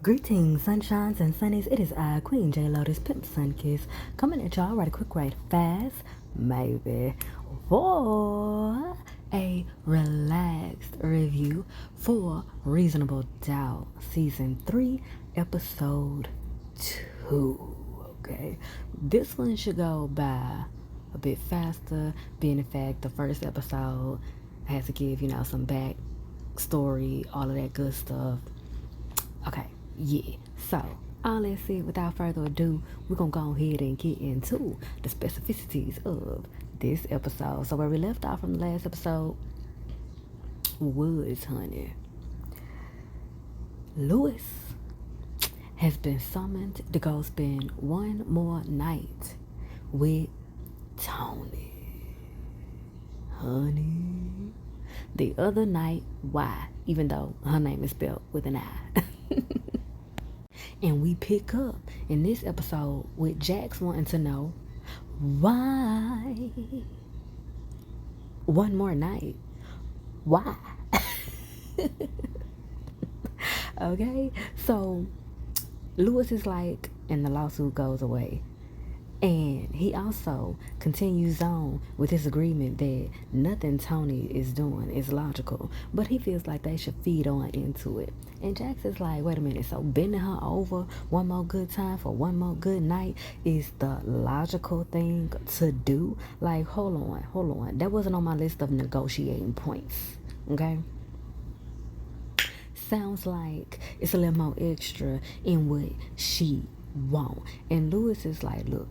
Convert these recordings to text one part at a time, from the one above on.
Greetings, sunshines and sunnies. It is I, Queen J Lotus, Pimp Sunkiss, coming at y'all right quick, right fast, maybe, for a relaxed review for Reasonable Doubt, Season 3, Episode 2. Okay, this one should go by a bit faster, being in fact the first episode has to give, some back story, all of that good stuff. Okay, yeah. So, all that said, without further ado, we're gonna go ahead and get into the specificities of this episode. So, where we left off from the last episode was, honey, Lewis has been summoned to go spend one more night with Tony. Honey. The other night, why? Even though her name is spelled with an I. And we pick up in this episode with Jax wanting to know why. One more night. Why? Okay? So Lewis is like, and the lawsuit goes away. And he also continues on with his agreement that nothing Tony is doing is logical, but he feels like they should feed on into it. And Jax is like, wait a minute, so bending her over one more good time for one more good night is the logical thing to do? Like, hold on. That wasn't on my list of negotiating points, okay? Sounds like it's a little more extra in what she want. And Lewis is like, look,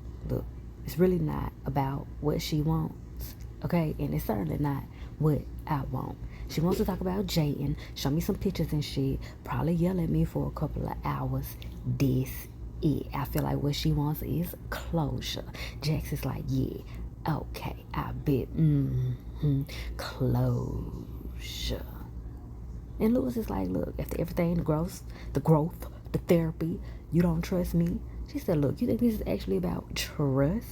it's really not about what she wants, okay? And it's certainly not what I want. She wants to talk about Jayden, show me some pictures and shit, probably yell at me for a couple of hours. This it. I feel like what she wants is closure. Jax is like, yeah, okay, I bet. Closure. And Lewis is like, look, after everything, the growth, the therapy, you don't trust me? She said, look, you think this is actually about trust?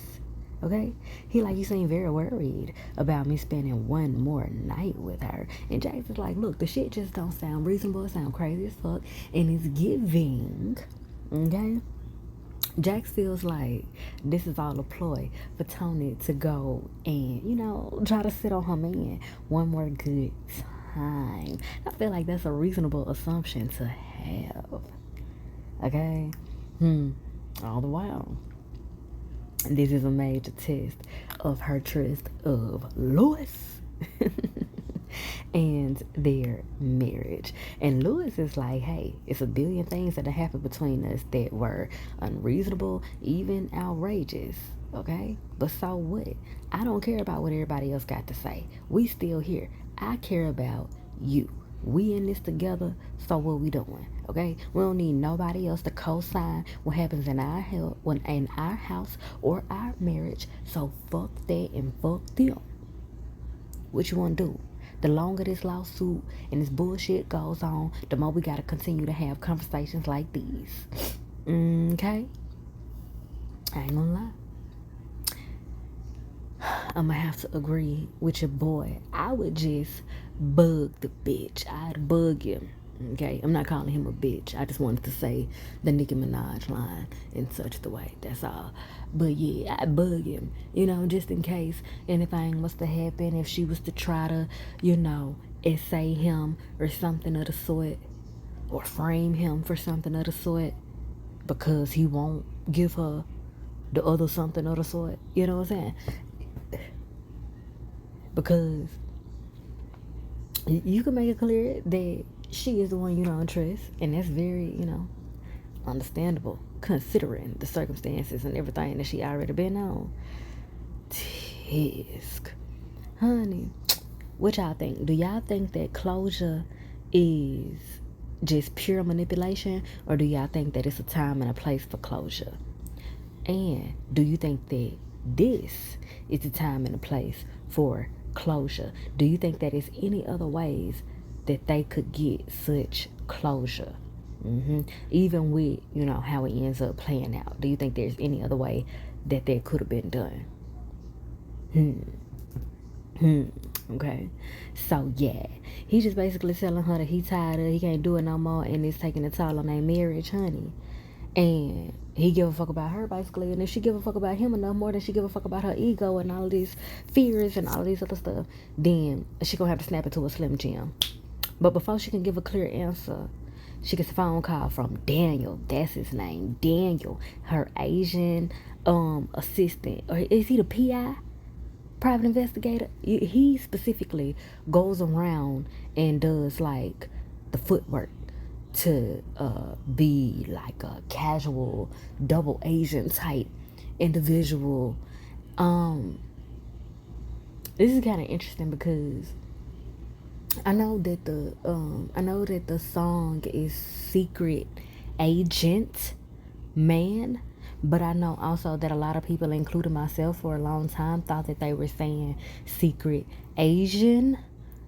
Okay? He like, you seem very worried about me spending one more night with her. And Jax is like, look, the shit just don't sound reasonable. It sound crazy as fuck. And it's giving. Okay? Jax feels like this is all a ploy for Tony to go and, try to sit on her man one more good time. I feel like that's a reasonable assumption to have. Okay? All the while, this is a major test of her trust of Lewis and their marriage. And Lewis is like, hey, it's a billion things that have happened between us that were unreasonable, even outrageous. Okay? But so what? I don't care about what everybody else got to say. We still here. I care about you. We in this together, so what we doing? Okay? We don't need nobody else to co-sign what happens in our house or our marriage. So fuck that and fuck them. What you want to do? The longer this lawsuit and this bullshit goes on, the more we got to continue to have conversations like these. Okay? I ain't gonna lie. I'm gonna have to agree with your boy. I would just bug the bitch. I'd bug him. Okay? I'm not calling him a bitch. I just wanted to say the Nicki Minaj line in such the way. That's all. But yeah, I'd bug him, just in case anything was to happen. If she was to try to, essay him or something of the sort, or frame him for something of the sort, because he won't give her the other something of the sort. You know what I'm saying? Because you can make it clear that she is the one you don't trust, and that's very, understandable, considering the circumstances and everything that she already been on. Tisk. Honey, what y'all think? Do y'all think that closure is just pure manipulation, or do y'all think that it's a time and a place for closure? And do you think that this is the time and the place for closure? Do you think that is any other ways that they could get such closure? Even with, how it ends up playing out. Do you think there's any other way that could have been done? Okay, so yeah, he just basically telling her that he tired of it, he can't do it no more, and it's taking a toll on their marriage, honey. And he give a fuck about her basically, and if she give a fuck about him enough more than she give a fuck about her ego and all of these fears and all of these other stuff, then she gonna have to snap into a Slim Jim. But before she can give a clear answer, she gets a phone call from Daniel. That's his name, Daniel, her Asian assistant, or is he the PI? Private investigator. He specifically goes around and does like the footwork to be like a casual double agent type individual. This is kind of interesting because I know that the song is Secret Agent Man, but I know also that a lot of people, including myself for a long time, thought that they were saying Secret Asian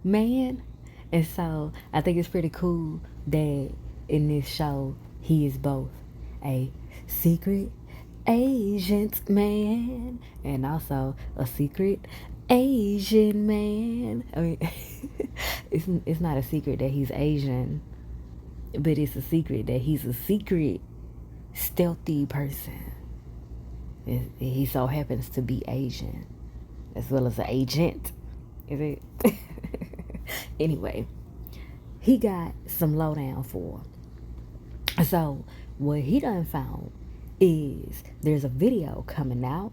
Man. And so I think it's pretty cool that in this show he is both a secret agent man and also a secret Asian man. I mean, it's not a secret that he's Asian, but it's a secret that he's a secret stealthy person. He so happens to be Asian as well as an agent. Is it? Anyway, he got some lowdown for her. So what he done found is there's a video coming out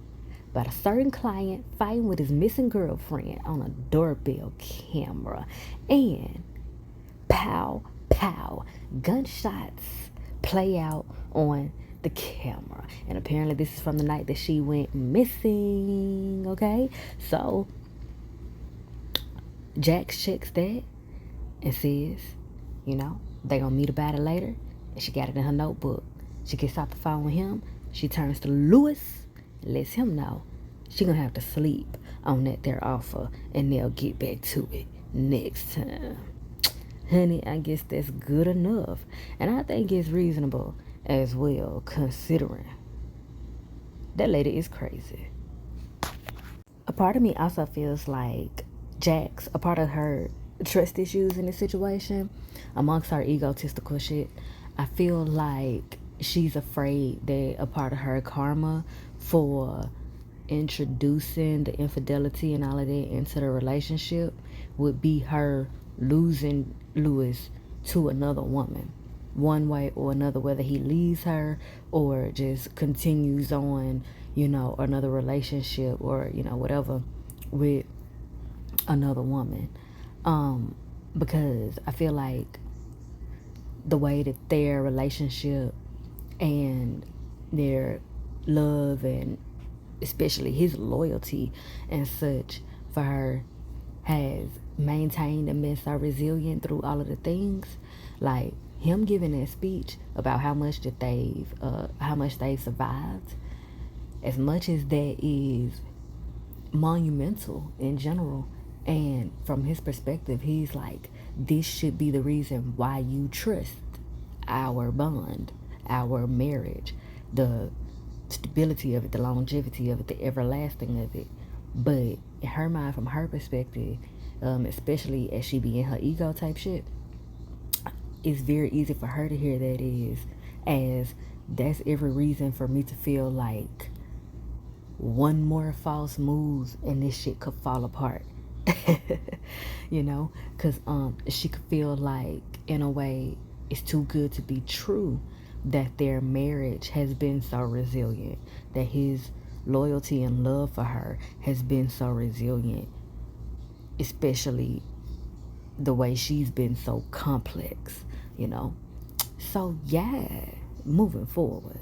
about a certain client fighting with his missing girlfriend on a doorbell camera, and pow pow gunshots play out on the camera. And apparently this is from the night that she went missing. Okay, so Jax checks that and says, they gonna meet about it later. And she got it in her notebook. She gets off the phone with him. She turns to Lewis and lets him know she gonna have to sleep on that their offer, and they'll get back to it next time. Honey, I guess that's good enough. And I think it's reasonable as well, considering that lady is crazy. A part of me also feels like Jax, a part of her trust issues in this situation, amongst her egotistical shit, I feel like she's afraid that a part of her karma for introducing the infidelity and all of that into the relationship would be her losing Lewis to another woman, one way or another, whether he leaves her or just continues on, another relationship or, whatever with another woman. Because I feel like the way that their relationship and their love, and especially his loyalty and such for her, has maintained and been so resilient through all of the things, like him giving that speech about how much they've survived, as much as that is monumental in general. And from his perspective, he's like, this should be the reason why you trust our bond, our marriage, the stability of it, the longevity of it, the everlasting of it. But in her mind, from her perspective, especially as she be in her ego type shit, it's very easy for her to hear that as that's every reason for me to feel like one more false move and this shit could fall apart. Because she could feel like, in a way, it's too good to be true that their marriage has been so resilient, that his loyalty and love for her has been so resilient, especially the way she's been so complex. So yeah, moving forward,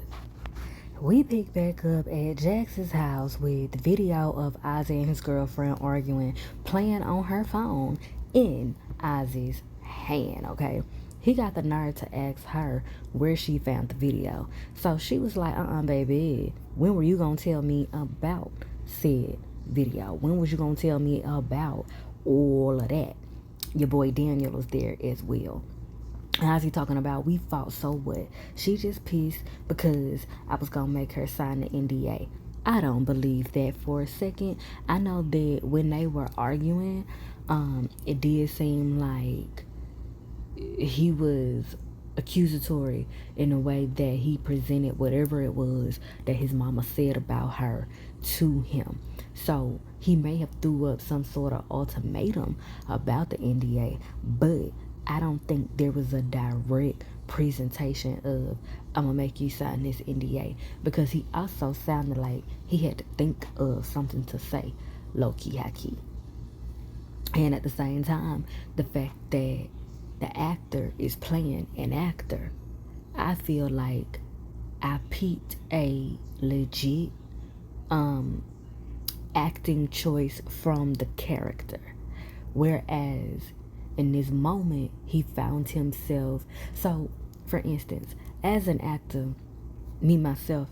we pick back up at Jax's house with the video of Ozzy and his girlfriend arguing, playing on her phone in Ozzy's hand, okay? He got the nerve to ask her where she found the video. So she was like, baby, when were you gonna tell me about said video? When was you gonna tell me about all of that? Your boy Daniel was there as well. How's he talking about we fought, so what? She just pissed because I was gonna make her sign the NDA. I don't believe that for a second. I know that when they were arguing, It did seem like he was accusatory in a way that he presented whatever it was that his mama said about her to him. So he may have threw up some sort of ultimatum about the NDA, but I don't think there was a direct presentation of I'm gonna make you sign this NDA, because he also sounded like he had to think of something to say, low key, high key. And at the same time, the fact that the actor is playing an actor, I feel like I peeped a legit acting choice from the character. Whereas in this moment, he found himself. So, for instance, as an actor, me myself,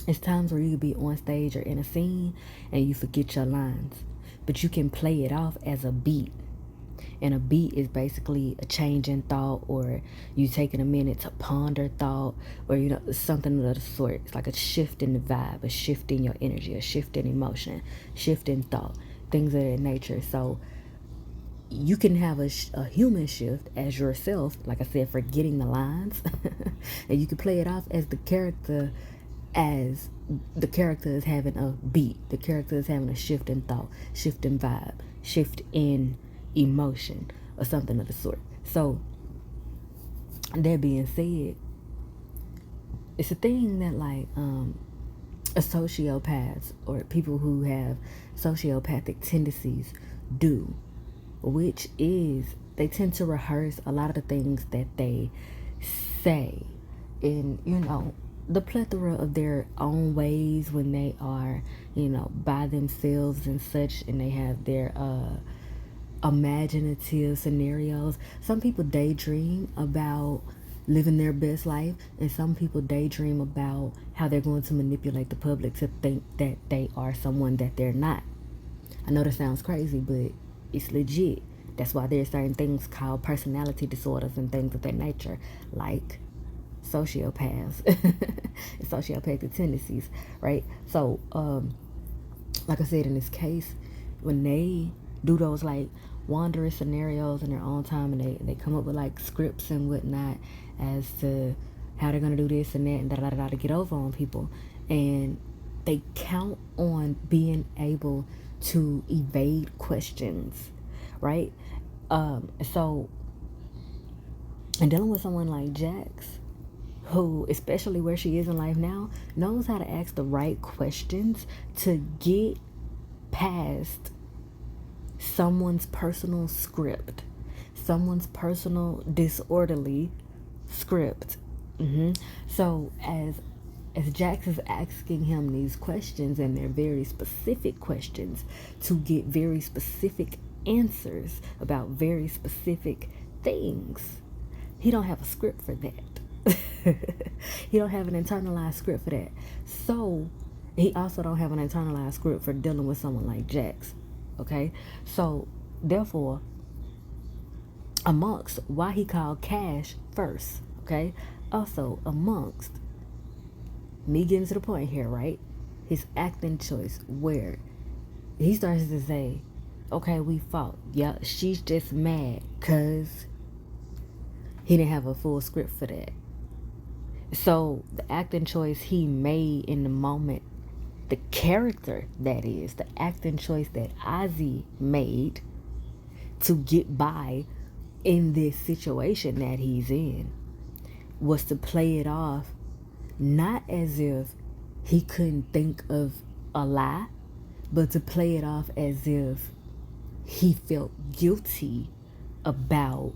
it's times where you could be on stage or in a scene and you forget your lines, but you can play it off as a beat. And a beat is basically a change in thought, or you taking a minute to ponder thought, or something of the sort. It's like a shift in the vibe, a shift in your energy, a shift in emotion, shift in thought, things of that nature. So you can have a human shift as yourself, like I said, forgetting the lines, and you can play it off as the character, as the character is having a beat, the character is having a shift in thought, shift in vibe, shift in emotion, or something of the sort. So that being said, it's a thing that like a sociopaths or people who have sociopathic tendencies do, which is they tend to rehearse a lot of the things that they say in the plethora of their own ways when they are by themselves and such, and they have their imaginative scenarios. Some people daydream about living their best life, and some people daydream about how they're going to manipulate the public to think that they are someone that they're not. I know that sounds crazy, but it's legit. That's why there's certain things called personality disorders and things of that nature, like sociopaths and sociopathic tendencies, right? So like I said, in this case, when they do those like wondrous scenarios in their own time, and they come up with like scripts and whatnot as to how they're gonna do this and that and da da da to get over on people, and they count on being able to evade questions, right? So, and dealing with someone like Jax, who, especially where she is in life now, knows how to ask the right questions to get past someone's personal script, someone's personal disorderly script. So as Jax is asking him these questions, and they're very specific questions to get very specific answers about very specific things, he don't have a script for that. He don't have an internalized script for that. So he also don't have an internalized script for dealing with someone like Jax. Okay, so therefore, amongst why he called Cash first, okay, also amongst me getting to the point here, right, his acting choice, where he starts to say, okay, we fought, yeah, she's just mad because he didn't have a full script for that. So the acting choice he made in the moment, the character, that is, the acting choice that Ozzy made to get by in this situation that he's in, was to play it off not as if he couldn't think of a lie, but to play it off as if he felt guilty about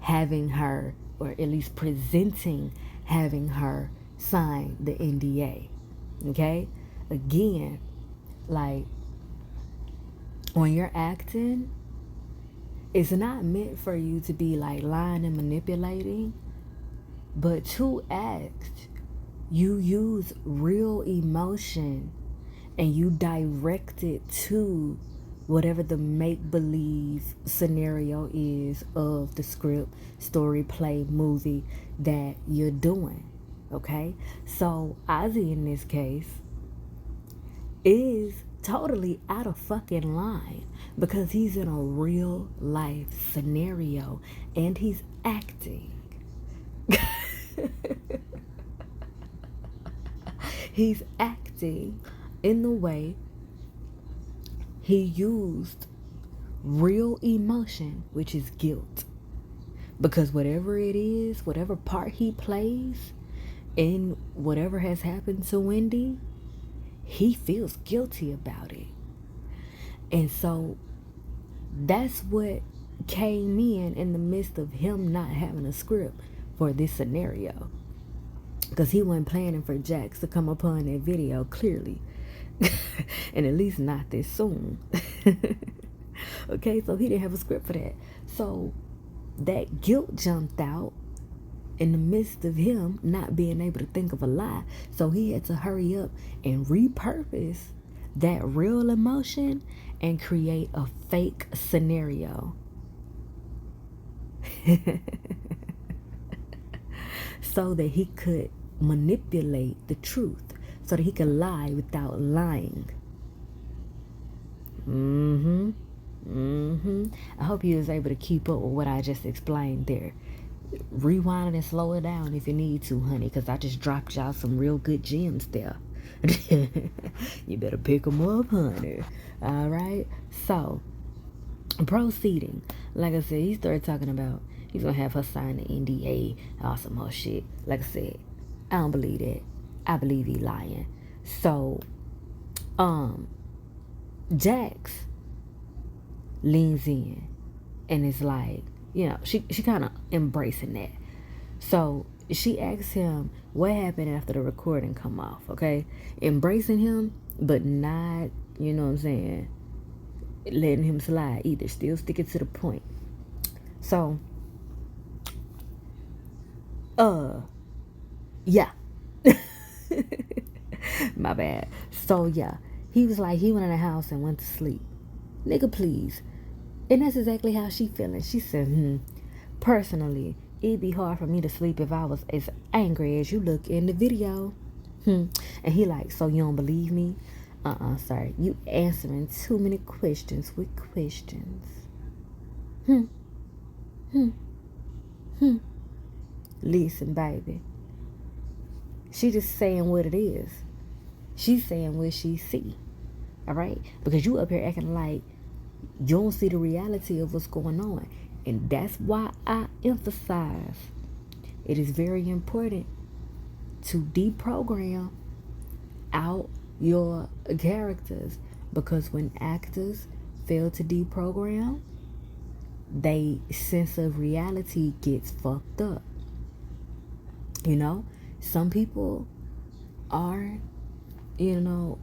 having her, or at least presenting having her sign the NDA. Okay? Again, like, when you're acting, it's not meant for you to be like lying and manipulating, but to act, you use real emotion and you direct it to whatever the make-believe scenario is of the script, story, play, movie that you're doing. Okay? So Ozzy in this case is totally out of fucking line because he's in a real life scenario and he's acting. He's acting in the way he used real emotion, which is guilt. Because whatever it is, whatever part he plays in whatever has happened to Wendy, he feels guilty about it. And so that's what came in the midst of him not having a script for this scenario. Because he wasn't planning for Jax to come upon that video, clearly. And at least not this soon. Okay, so he didn't have a script for that. So that guilt jumped out in the midst of him not being able to think of a lie. So he had to hurry up and repurpose that real emotion and create a fake scenario. So that he could manipulate the truth. So that he could lie without lying. I hope you was able to keep up with what I just explained there. Rewind it and slow it down if you need to, honey, because I just dropped y'all some real good gems there. You better pick them up, honey. All right? So, proceeding. Like I said, he started talking about he's going to have her sign the NDA, all some more shit. Like I said, I don't believe that. I believe he lying. So, Jax leans in and is like, you know, she kind of embracing that. So she asks him what happened after the recording come off, okay? Embracing him, but not, you know what I'm saying, letting him slide either. Still sticking to the point. So, yeah. My bad. So, yeah. He was like, he went in the house and went to sleep. Nigga, please. And that's exactly how she feeling. She said, personally, it'd be hard for me to sleep if I was as angry as you look in the video. And he like, so you don't believe me? Sorry. You answering too many questions with questions. Listen, baby. She just saying what it is. She's saying what she see. All right? Because you up here acting like you don't see the reality of what's going on. And that's why I emphasize it is very important to deprogram out your characters. Because when actors fail to deprogram, they sense of reality gets fucked up. You know? Some people are, you know,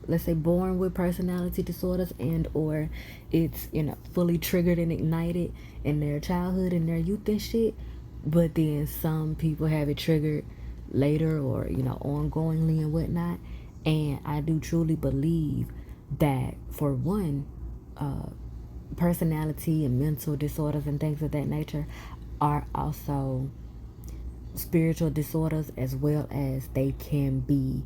let's say born with personality disorders, and or it's, you know, fully triggered and ignited in their childhood and their youth and shit. But then some people have it triggered later or, you know, ongoingly and whatnot. And I do truly believe that, for one, personality and mental disorders and things of that nature are also spiritual disorders, as well as they can be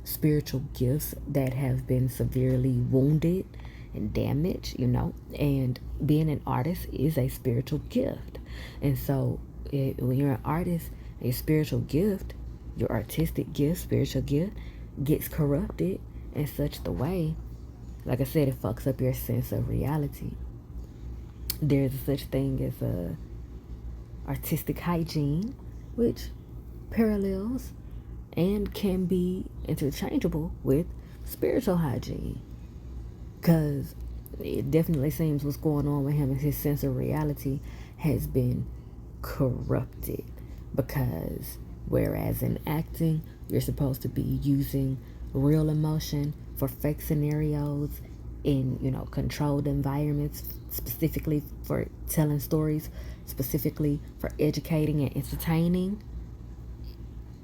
spiritual gifts that have been severely wounded and damaged, you know. And being an artist is a spiritual gift. And so when you're an artist, a spiritual gift, your artistic gift, spiritual gift, gets corrupted in such the way, like I said, it fucks up your sense of reality. There's such thing as artistic hygiene, which parallels and can be interchangeable with spiritual hygiene. Because it definitely seems what's going on with him is his sense of reality has been corrupted. Because whereas in acting, you're supposed to be using real emotion for fake scenarios in, you know, controlled environments, specifically for telling stories, specifically for educating and entertaining,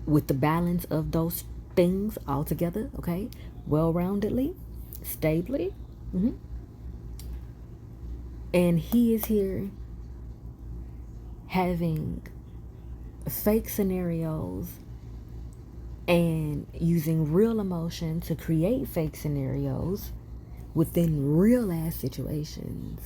with the balance of those things all together, okay, well-roundedly, stably. And he is here having fake scenarios and using real emotion to create fake scenarios within real ass situations.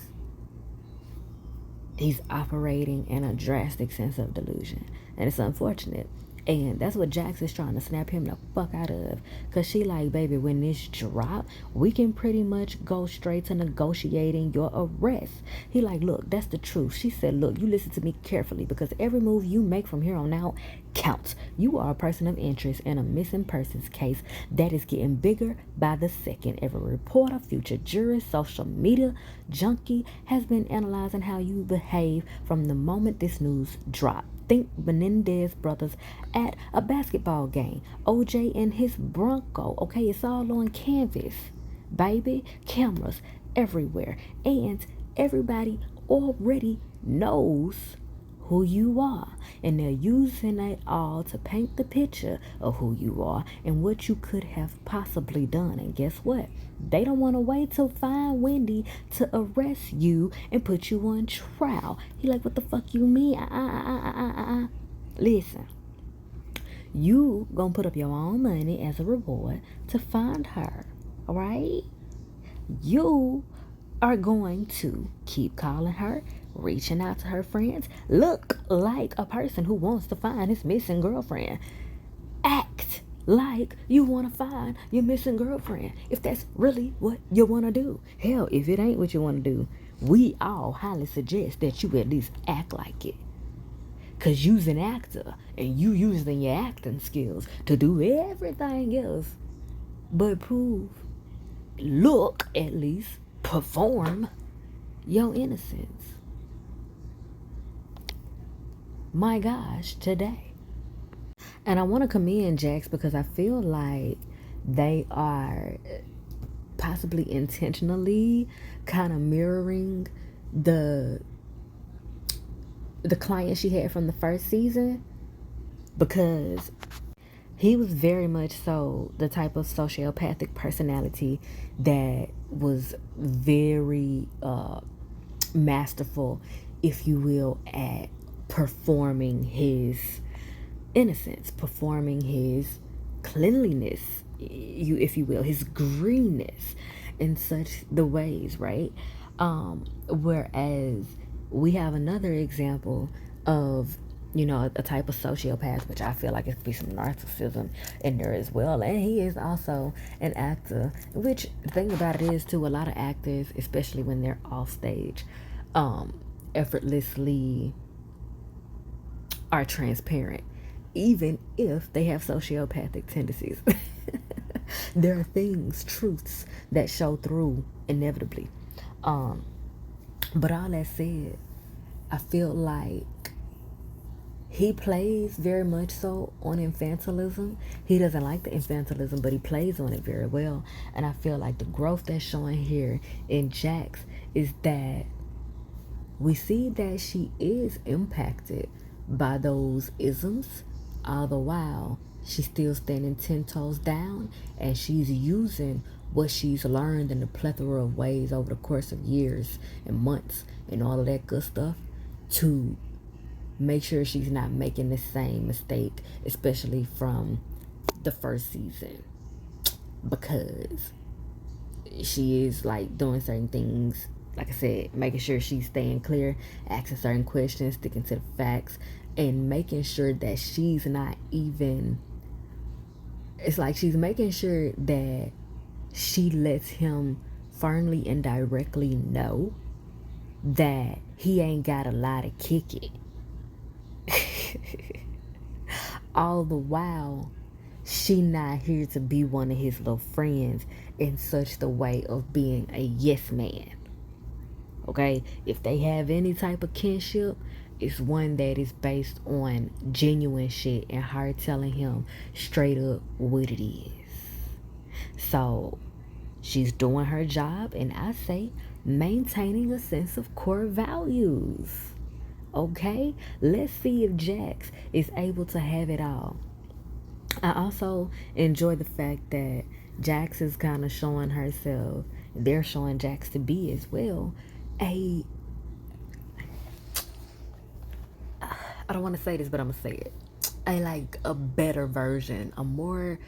He's operating in a drastic sense of delusion, and it's unfortunate. And that's what Jax is trying to snap him the fuck out of. Cause she like, baby, when this drop, we can pretty much go straight to negotiating your arrest. He like, look, that's the truth. She said, look, you listen to me carefully because every move you make from here on out counts. You are a person of interest in a missing persons case that is getting bigger by the second. Every reporter, future jurist, social media junkie has been analyzing how you behave from the moment this news dropped. Think Menendez brothers at a basketball game. OJ and his Bronco. Okay, it's all on canvas. Baby, cameras everywhere. And everybody already knows who you are. And they're using it all to paint the picture of who you are and what you could have possibly done. And guess what? They don't want to wait till find Wendy to arrest you and put you on trial. He like, what the fuck you mean? Listen, you gonna put up your own money as a reward to find her, all right? You are going to keep calling her, reaching out to her friends, look like a person who wants to find his missing girlfriend. Act like you want to find your missing girlfriend if that's really what you want to do. Hell, if it ain't what you want to do, we all highly suggest that you at least act like it. Because you's an actor and you using your acting skills to do everything else but prove, look at least, perform your innocence. My gosh, today. And I want to commend Jax because I feel like they are possibly intentionally kind of mirroring the client she had from the first season, because he was very much so the type of sociopathic personality that was very masterful, if you will, at performing his innocence, performing his cleanliness, if you will, his greenness in such the ways, right? Whereas we have another example of, you know, a type of sociopath, which I feel like it could be some narcissism in there as well. And he is also an actor, which the thing about it is too, a lot of actors, especially when they're off stage, effortlessly are transparent, even if they have sociopathic tendencies. There are things, truths that show through inevitably. But all that said, I feel like he plays very much so on infantilism. He doesn't like the infantilism, but he plays on it very well. And I feel like the growth that's showing here in Jax is that we see that she is impacted by those isms, all the while she's still standing 10 toes down, and she's using what she's learned in a plethora of ways over the course of years and months and all of that good stuff to make sure she's not making the same mistake, especially from the first season, because she is like doing certain things, like I said, making sure she's staying clear, asking certain questions, sticking to the facts, and making sure that she's not even, it's like she's making sure that she lets him firmly and directly know that he ain't got a lot to kick it. All the while, she not here to be one of his little friends in such the way of being a yes man. Okay? If they have any type of kinship, it's one that is based on genuine shit and her telling him straight up what it is. So she's doing her job, and I say maintaining a sense of core values. Okay, let's see if Jax is able to have it all. I also enjoy the fact that Jax is kind of showing herself, they're showing Jax to be as well I don't want to say this, but I'm gonna say it, a better version, a more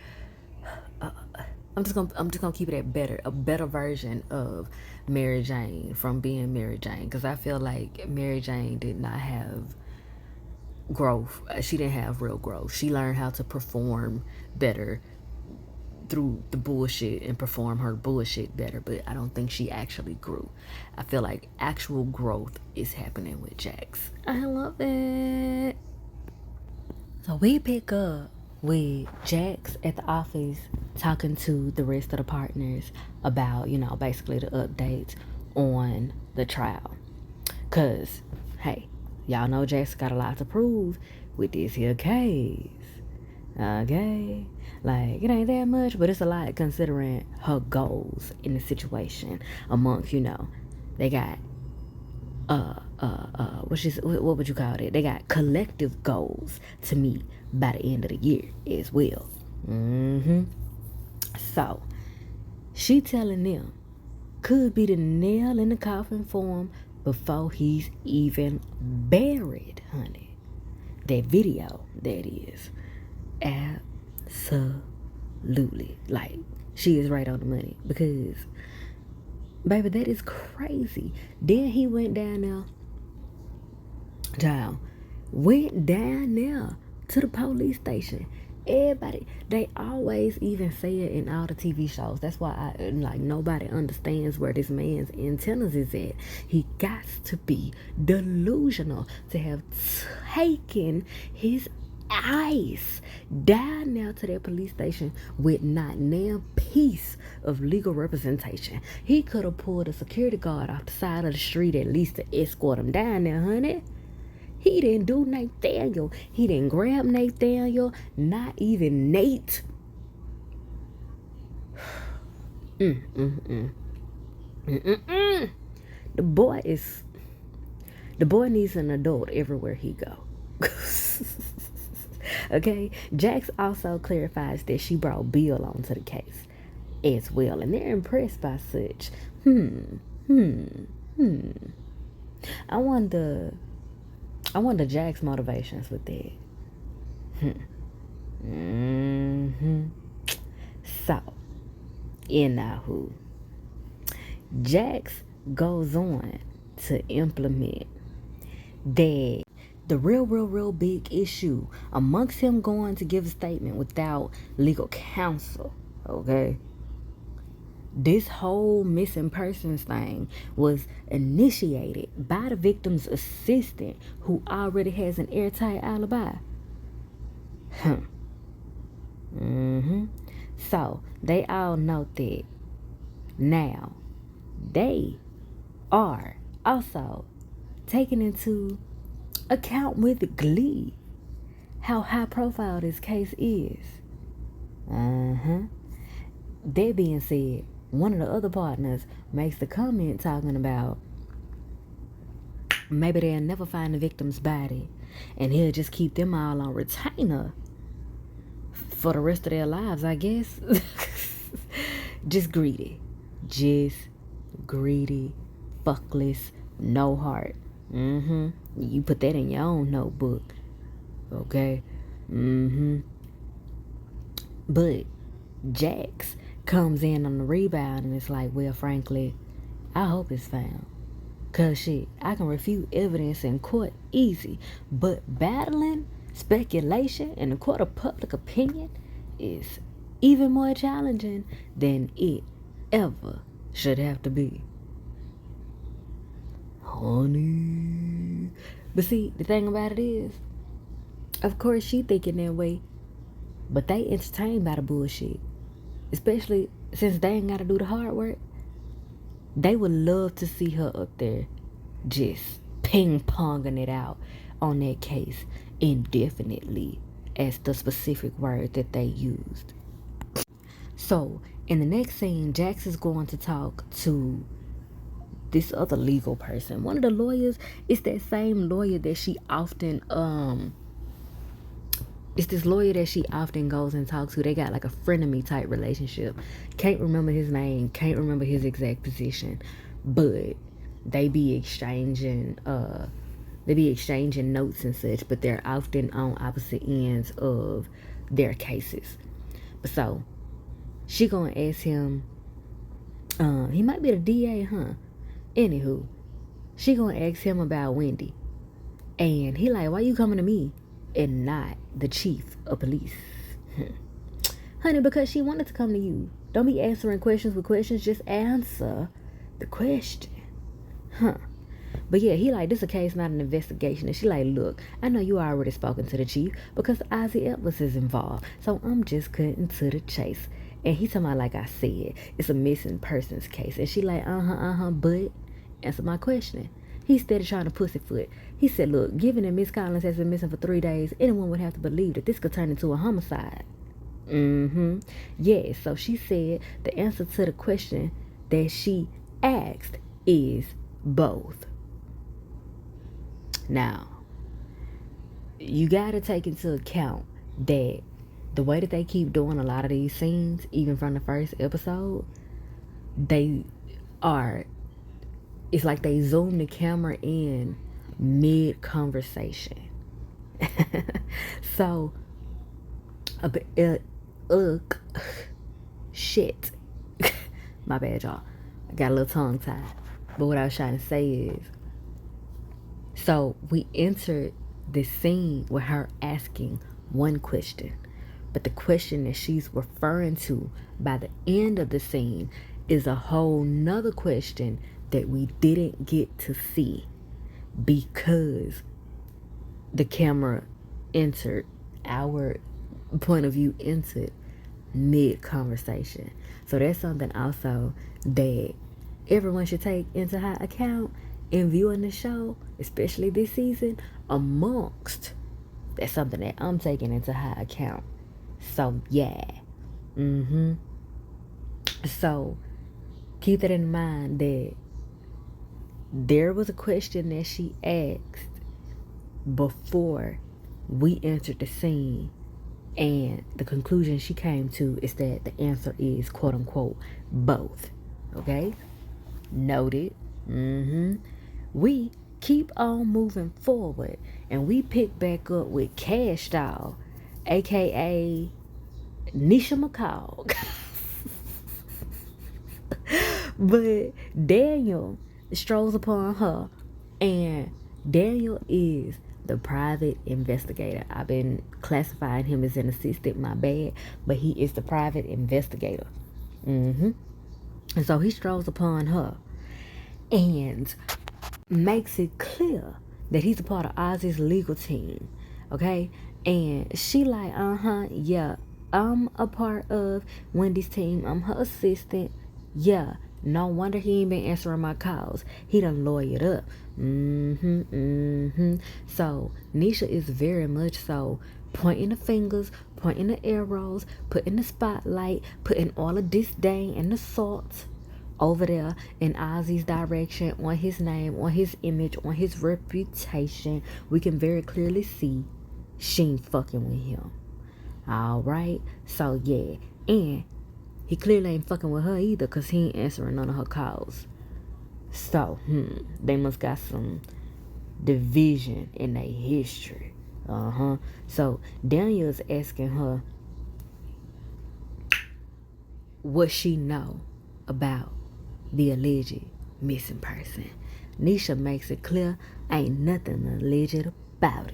I'm just gonna keep it at better, a better version of Mary Jane from being Mary Jane, because I feel like Mary Jane did not have growth. She didn't have real growth. She learned how to perform better through the bullshit and perform her bullshit better, but I don't think she actually grew. I feel like actual growth is happening with Jax. I love it. So we pick up with Jax at the office talking to the rest of the partners about, basically the updates on the trial. Cause, hey, y'all know Jax got a lot to prove with this here case. Okay? Like, it ain't that much, but it's a lot considering her goals in the situation amongst, they got what would you call it? They got collective goals to meet by the end of the year as well. So she telling them could be the nail in the coffin for him before he's even buried, honey. That video, that is. Absolutely. Like, she is right on the money because, baby, that is crazy. Then he went down there, went down there to the police station. Everybody, they always even say it in all the TV shows. That's why nobody understands where this man's antennas is at. He got to be delusional to have taken his ice down now to that police station with not a piece of legal representation. He could have pulled a security guard off the side of the street at least to escort him down there, honey. He didn't do Nathaniel. He didn't grab Nathaniel. Not even Nate. The boy needs an adult everywhere he go. Okay? Jax also clarifies that she brought Bill onto the case as well, and they're impressed by such. I wonder Jack's motivations with that. So, anywho, Jax goes on to implement that the real big issue amongst him going to give a statement without legal counsel, okay? This whole missing persons thing was initiated by the victim's assistant who already has an airtight alibi. So, they all know that. Now, they are also taking into account with glee how high profile this case is. That being said, one of the other partners makes the comment talking about maybe they'll never find the victim's body and he'll just keep them all on retainer for the rest of their lives, I guess. Just greedy, fuckless, no heart. You put that in your own notebook, okay? But Jax comes in on the rebound and it's like, well, frankly, I hope it's found. Cause shit, I can refute evidence in court easy, but battling speculation in the court of public opinion is even more challenging than it ever should have to be. Honey. But see, the thing about it is, of course she thinking that way, but they entertained by the bullshit. Especially since they ain't gotta do the hard work. They would love to see her up there just ping-ponging it out on that case indefinitely, as the specific word that they used. So, in the next scene, Jax is going to talk to this other legal person. One of the lawyers is that same lawyer that she often it's this lawyer that she often goes and talks to. They got like a frenemy type relationship. Can't remember his name, can't remember his exact position, but they be exchanging They be exchanging notes and such, but they're often on opposite ends of their cases. So she gonna ask him, he might be the DA, huh? Anywho, she gonna ask him about Wendy. And he like, why you coming to me and not the chief of police? Honey, because she wanted to come to you. Don't be answering questions with questions. Just answer the question. Huh. But yeah, he like, this a case, not an investigation. And she like, look, I know you already spoken to the chief because Ozzy Edwards is involved. So I'm just cutting to the chase. And he talking about, like I said, it's a missing persons case. And she like, but answer my question. He started trying to pussyfoot. He said, look, given that Miss Collins has been missing for 3 days, anyone would have to believe that this could turn into a homicide. Yeah, so she said the answer to the question that she asked is both. Now, you gotta take into account that the way that they keep doing a lot of these scenes, even from the first episode, it's like they zoom the camera in mid-conversation. So, shit. My bad, y'all. I got a little tongue-tied. But what I was trying to say is, so we entered this scene with her asking one question, but the question that she's referring to by the end of the scene is a whole nother question that we didn't get to see because the camera entered, our point of view entered mid-conversation. So that's something also that everyone should take into high account in viewing the show, especially this season. That's something that I'm taking into high account. So yeah. So keep that in mind, that there was a question that she asked before we entered the scene, and the conclusion she came to is that the answer is quote unquote both. Okay, noted. We keep on moving forward, and we pick back up with Cash Doll, aka Nisha McCall. But Daniel strolls upon her, and Daniel is the private investigator. I've been classifying him as an assistant, my bad, but he is the private investigator. And so he strolls upon her and makes it clear that he's a part of Ozzy's legal team. Okay? And she like, yeah, I'm a part of Wendy's team. I'm her assistant. Yeah, no wonder he ain't been answering my calls. He done lawyered up. So Nisha is very much so pointing the fingers, pointing the arrows, putting the spotlight, putting all the disdain and the salt over there in Ozzy's direction, on his name, on his image, on his reputation. We can very clearly see she ain't fucking with him. Alright? So yeah. And he clearly ain't fucking with her either, because he ain't answering none of her calls. So, they must got some division in their history. So Daniel's asking her what she know about the alleged missing person. Nisha makes it clear ain't nothing alleged about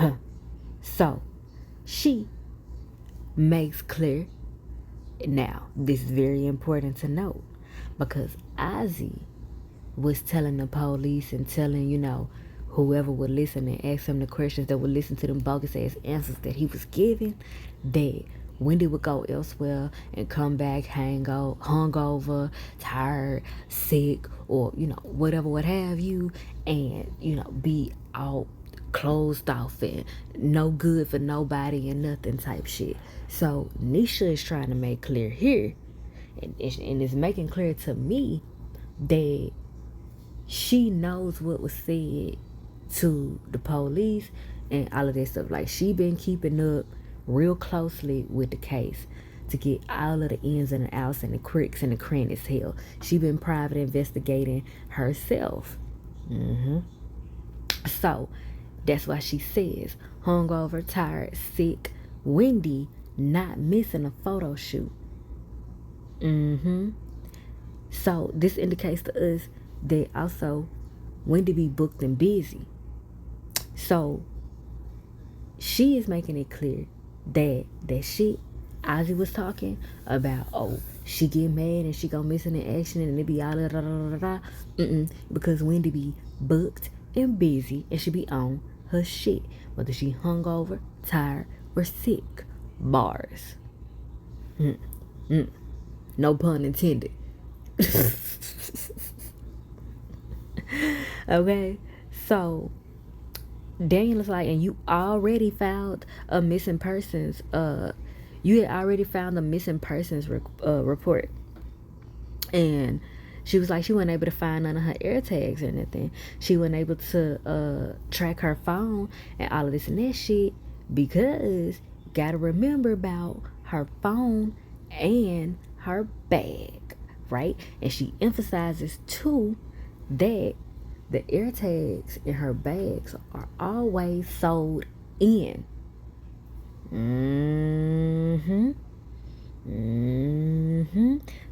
it. So she makes clear. Now, this is very important to note, because Ozzy was telling the police and telling, whoever would listen and ask him the questions that would listen to them bogus ass answers that he was giving, that Wendy would go elsewhere and come back hungover, tired, sick, or, whatever, what have you, and, be all closed off and no good for nobody and nothing type shit. So Nisha is trying to make clear here, and it's making clear to me that she knows what was said to the police and all of that stuff. Like, she been keeping up real closely with the case to get all of the ins and the outs and the cricks and the crannies hell. She been private investigating herself. So that's why she says hungover, tired, sick, Wendy not missing a photo shoot. So this indicates to us that also Wendy be booked and busy. So she is making it clear that that shit Ozzy was talking about, oh, she get mad and she go missing in action and it be all da da da da da. Because Wendy be booked and busy and she be on her shit, whether she hungover, tired, or sick. Bars. No pun intended. Okay, so Daniel is like, and you already found a missing persons. You had already found a missing persons report, and she was like, she wasn't able to find none of her air tags or anything. She wasn't able to track her phone and all of this and that shit because gotta remember about her phone and her bag, right? And she emphasizes too that the air tags in her bags are always sold in.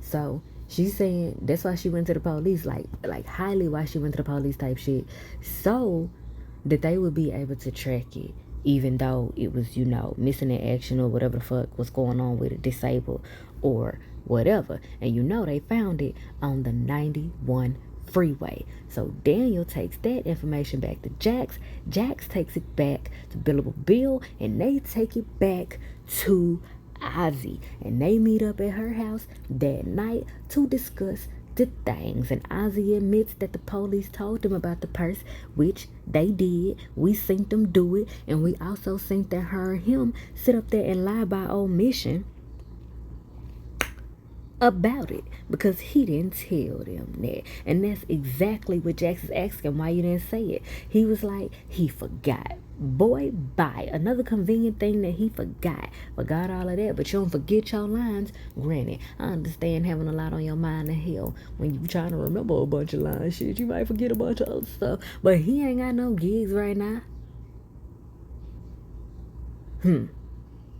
So she's saying that's why she went to the police, like highly why she went to the police type shit, so that they would be able to track it, even though it was, missing in action or whatever the fuck was going on with it, disabled or whatever. And they found it on the 91 freeway. So Daniel takes that information back to Jax. Jax takes it back to Billable Bill, and they take it back to Ozzy. And they meet up at her house that night to discuss the things. And Ozzy admits that the police told them about the purse, which they did. We seen them do it, and we also seen that her and him sit up there and lie by omission about it because he didn't tell them that. And that's exactly what Jax is asking, why you didn't say it. He was like, he forgot. Boy, bye. Another convenient thing that he forgot all of that, but you don't forget your lines. Granted, I understand having a lot on your mind and hell when you trying to remember a bunch of lines, shit, you might forget a bunch of other stuff, but he ain't got no gigs right now.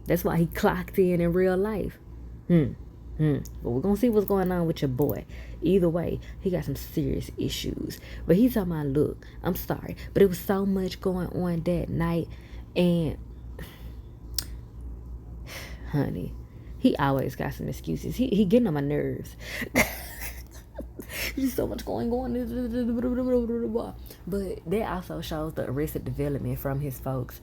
That's why he clocked in real life. But we're gonna see what's going on with your boy. Either way, he got some serious issues. But he's talking about, look, I'm sorry, but it was so much going on that night, and honey, he always got some excuses. He getting on my nerves. There's so much going on. But that also shows the arrested development from his folks,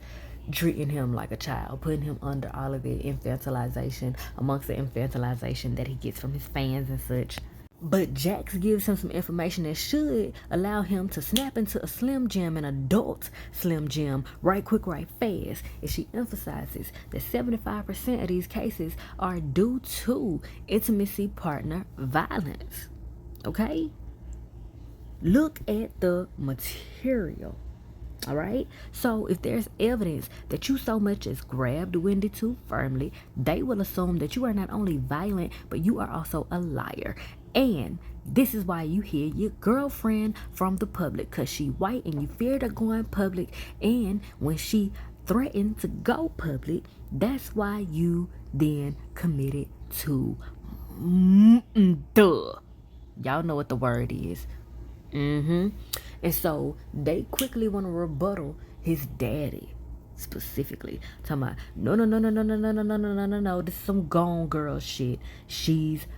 treating him like a child, putting him under all of the infantilization, amongst the infantilization that he gets from his fans and such. But Jax gives him some information that should allow him to snap into a Slim Jim, an adult Slim Jim, right quick, right fast. And she emphasizes that 75% of these cases are due to intimacy partner violence. Okay? Look at the material. All right. So if there's evidence that you so much as grabbed Wendy too firmly, they will assume that you are not only violent, but you are also a liar. And this is why you hear your girlfriend from the public, because she white and you feared her going public. And when she threatened to go public, that's why you then committed to duh. Y'all know what the word is. And so they quickly want to rebuttal his daddy specifically. Talking about, no, this is some gone girl shit. She's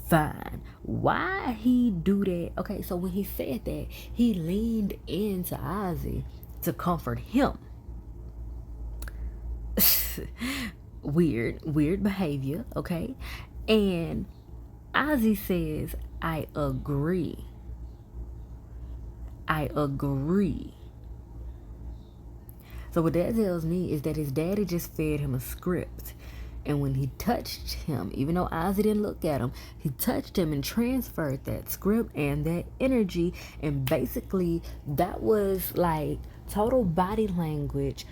fine. Why he do that? Okay, so when he said that, he leaned into Ozzy to comfort him. Weird behavior, okay? And Ozzy says, I agree. So what that tells me is that his daddy just fed him a script. And when he touched him, even though Ozzy didn't look at him, he touched him and transferred that script and that energy. And basically, that was like total body language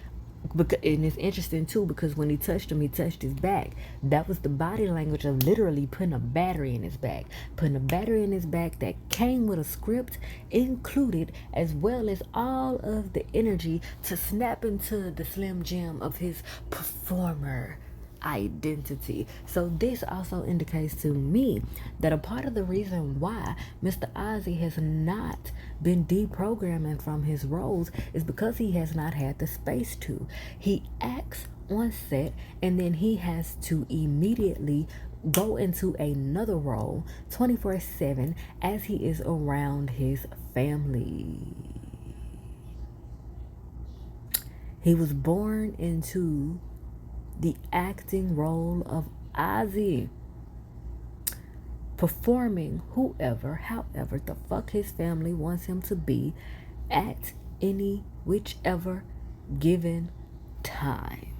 And it's interesting too because when he touched him, he touched his back. That was the body language of literally putting a battery in his back. Putting a battery in his back that came with a script included, as well as all of the energy to snap into the Slim Jim of his performer identity. So this also indicates to me that a part of the reason why Mr. Ozzy has not been deprogramming from his roles is because he has not had the space to. He acts on set and then he has to immediately go into another role 24/7 as he is around his family. He was born into the acting role of Ozzy, performing however the fuck his family wants him to be at any whichever given time.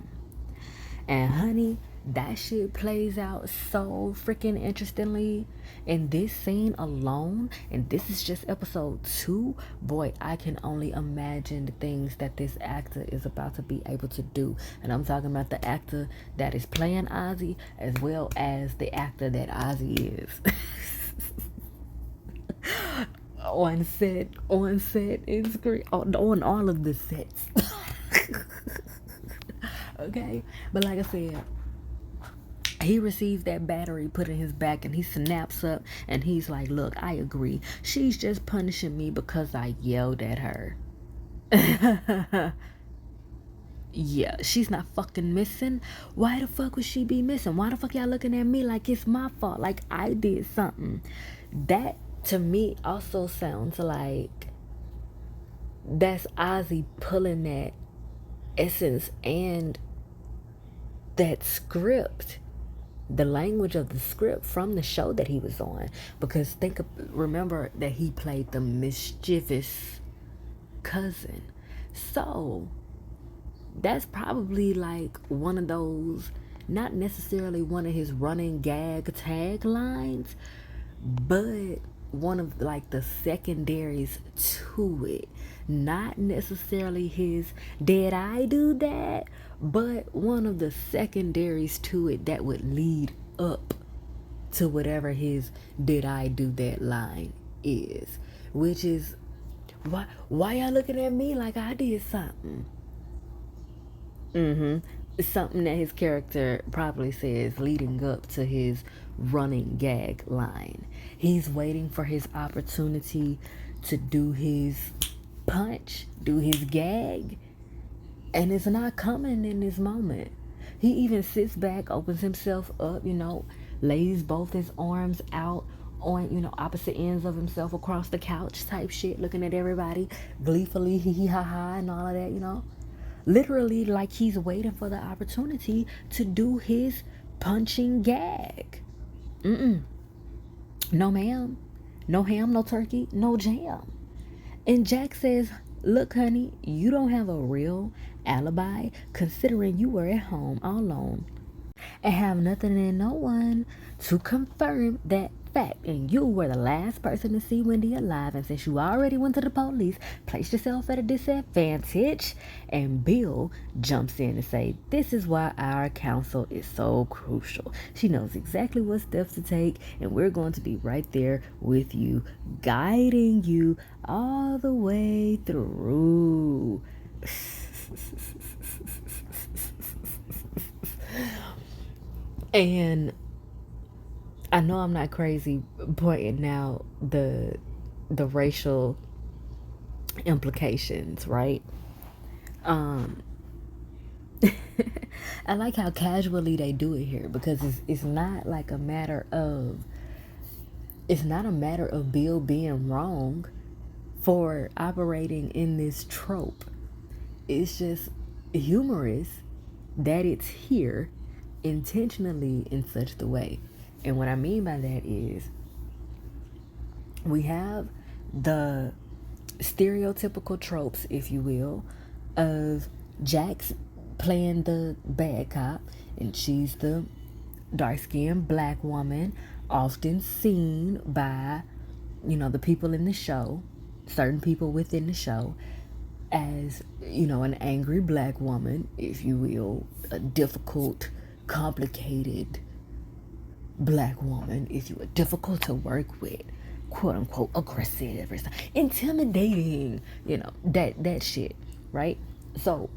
And honey, that shit plays out so freaking interestingly in this scene alone. And this is just episode 2. Boy, I can only imagine the things that this actor is about to be able to do. And I'm talking about the actor that is playing Ozzy as well as the actor that Ozzy is. on set, in screen, on all of the sets. Okay, but like I said, he receives that battery put in his back and he snaps up and he's like, look, I agree. She's just punishing me because I yelled at her. Yeah, she's not fucking missing. Why the fuck would she be missing? Why the fuck y'all looking at me like it's my fault, like I did something? That to me also sounds like that's Ozzy pulling that essence and that script, the language of the script from the show that he was on. Because remember that he played the mischievous cousin. So that's probably like one of those, not necessarily one of his running gag taglines, but one of like the secondaries to it. Not necessarily his did I do that, but one of the secondaries to it that would lead up to whatever his did I do that line is. Which is why y'all looking at me like I did something? Something that his character probably says leading up to his running gag line. He's waiting for his opportunity to do his punch, do his gag, and it's not coming in this moment. He even sits back, opens himself up, lays both his arms out on, opposite ends of himself across the couch type shit, looking at everybody gleefully, hee hee ha ha, and all of that. Literally like he's waiting for the opportunity to do his punching gag. No ma'am, no ham, no turkey, no jam. And Jack says, look honey, you don't have a real alibi considering you were at home all alone and have nothing and no one to confirm that fact. And you were the last person to see Wendy alive. And since you already went to the police, placed yourself at a disadvantage. And Bill jumps in and say, this is why our counsel is so crucial. She knows exactly what steps to take. And we're going to be right there with you, guiding you all the way through. And I know I'm not crazy pointing out the racial implications, right? I like how casually they do it here because it's not like a matter of Bill being wrong for operating in this trope. It's just humorous that it's here intentionally in such the way. And what I mean by that is we have the stereotypical tropes, if you will, of Jax playing the bad cop and she's the dark-skinned black woman, often seen by, the people in the show, certain people within the show, as, an angry black woman, if you will, a difficult, complicated black woman, if you were difficult to work with, quote unquote aggressive or something, intimidating, that shit, right? So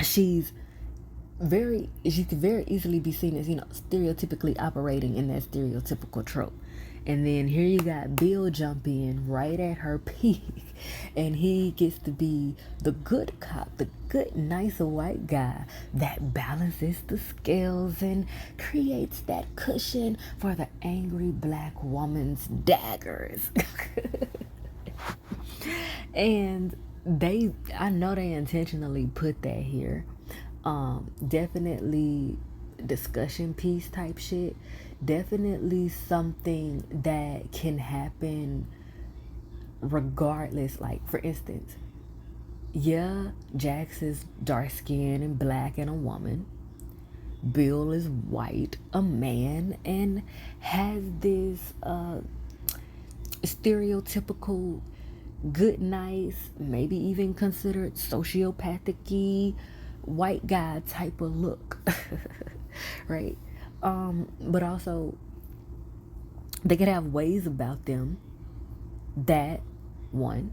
she could very easily be seen as, stereotypically operating in that stereotypical trope. And then here you got Bill jump in right at her peak, and he gets to be the good cop, the good, nice white guy that balances the scales and creates that cushion for the angry black woman's daggers. And I know they intentionally put that here. Definitely discussion piece type shit. Definitely something that can happen regardless. Like, for instance, yeah, Jax is dark skinned and black and a woman. Bill is white, a man, and has this stereotypical good, nice, maybe even considered sociopathic-y white guy type of look. Right? But also they could have ways about them that, one,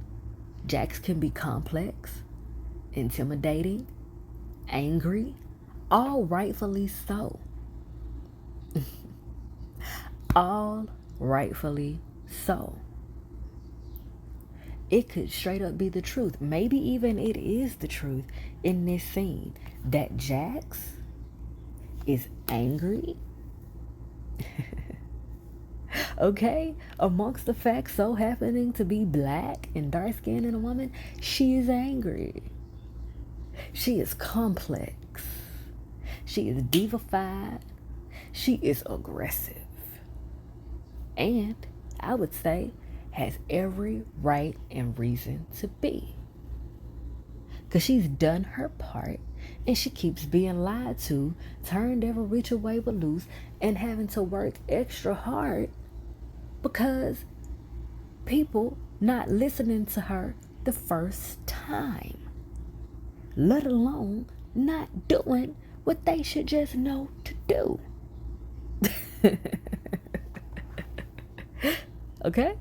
Jax can be complex, intimidating, angry, all rightfully so. All rightfully so. It could straight up be the truth. Maybe even it is the truth in this scene that Jax is angry. Okay? Amongst the facts so happening to be black and dark skinned and a woman, she is angry. She is complex. She is divified. She is aggressive. And I would say has every right and reason to be. Because she's done her part and she keeps being lied to, turned every which way but loose, and having to work extra hard because people not listening to her the first time, let alone not doing what they should just know to do. Okay?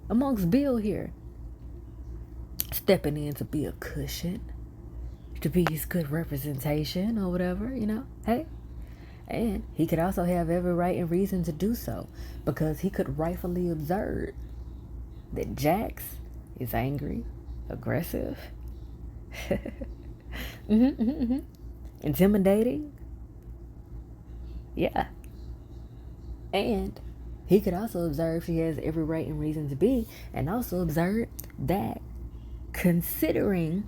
Amongst Bill here, stepping in to be a cushion, to be his good representation or whatever, hey. And he could also have every right and reason to do so, because he could rightfully observe that Jax is angry, aggressive, intimidating. Yeah. And he could also observe she has every right and reason to be, and also observe that considering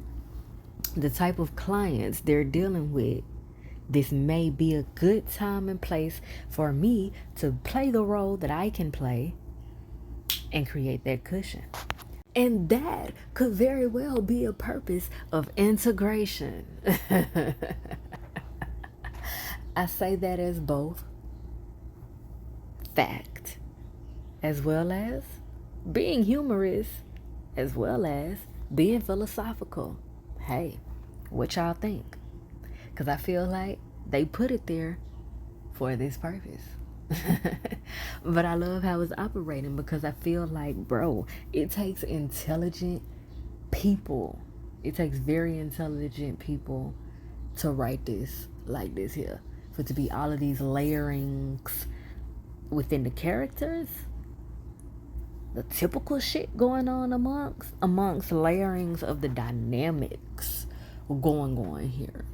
the type of clients they're dealing with, this may be a good time and place for me to play the role that I can play and create that cushion. And that could very well be a purpose of integration. I say that as both fact as well as being humorous as well as being philosophical. Hey, what y'all think? Because I feel like they put it there for this purpose. But I love how it's operating, because I feel like, bro, it takes intelligent people. It takes very intelligent people to write this like this here. For it to be all of these layerings within the characters, the typical shit going on amongst layerings of the dynamics going on here.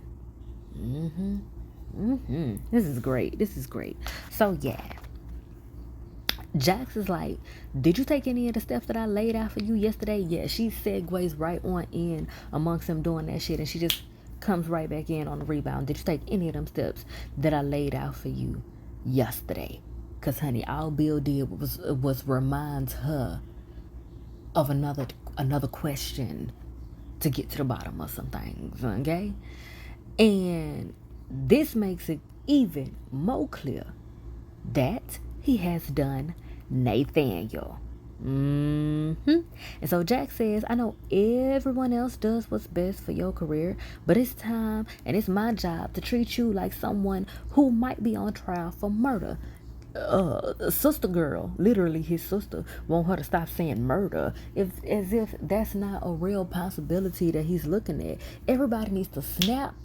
This is great. So yeah, Jax is like, did you take any of the steps that I laid out for you yesterday? Yeah, she segues right on in amongst them doing that shit, and she just comes right back in on the rebound. Did you take any of them steps that I laid out for you yesterday? Because, honey, all Bill did was remind her of another question to get to the bottom of some things, okay? And this makes it even more clear that he has done Nathaniel. And so Jack says, I know everyone else does what's best for your career, but it's time and it's my job to treat you like someone who might be on trial for murder. Sister girl, literally his sister, want her to stop saying murder, as if that's not a real possibility that he's looking at. Everybody needs to snap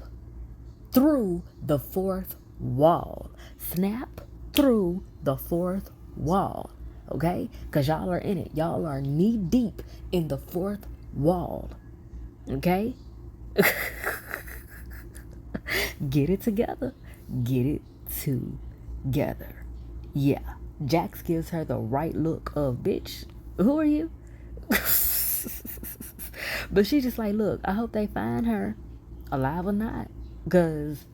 through the fourth wall. Snap through the fourth wall. Okay? Because y'all are in it. Y'all are knee deep in the fourth wall. Okay? Get it together. Get it together. Yeah. Jax gives her the right look of, bitch, who are you? But she's just like, look, I hope they find her alive or not. Because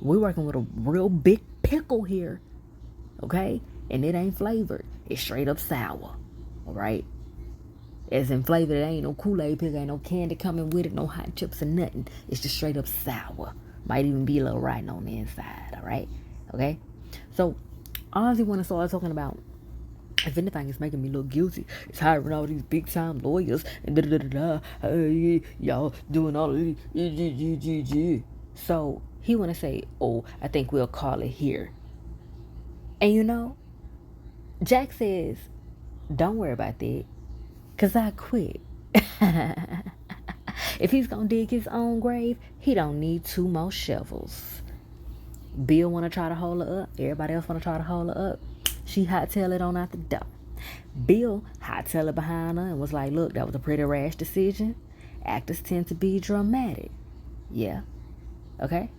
we're working with a real big pickle here. Okay? And it ain't flavored. It's straight up sour. Alright? As in flavored, it ain't no Kool-Aid pickle, ain't no candy coming with it, no hot chips or nothing. It's just straight up sour. Might even be a little rotten on the inside. Alright? Okay? So, all he want to start talking about, if anything, it's making me look guilty. It's hiring all these big time lawyers and y'all doing all of these. So he want to say, oh, I think we'll call it here. And you know, Jack says, don't worry about that, because I quit. If he's going to dig his own grave, he don't need 2 more shovels. Bill want to try to hold her up. Everybody else want to try to hold her up. She hightailed it on out the door. Bill hightailed it behind her and was like, look, that was a pretty rash decision. Actors tend to be dramatic. Yeah. Okay.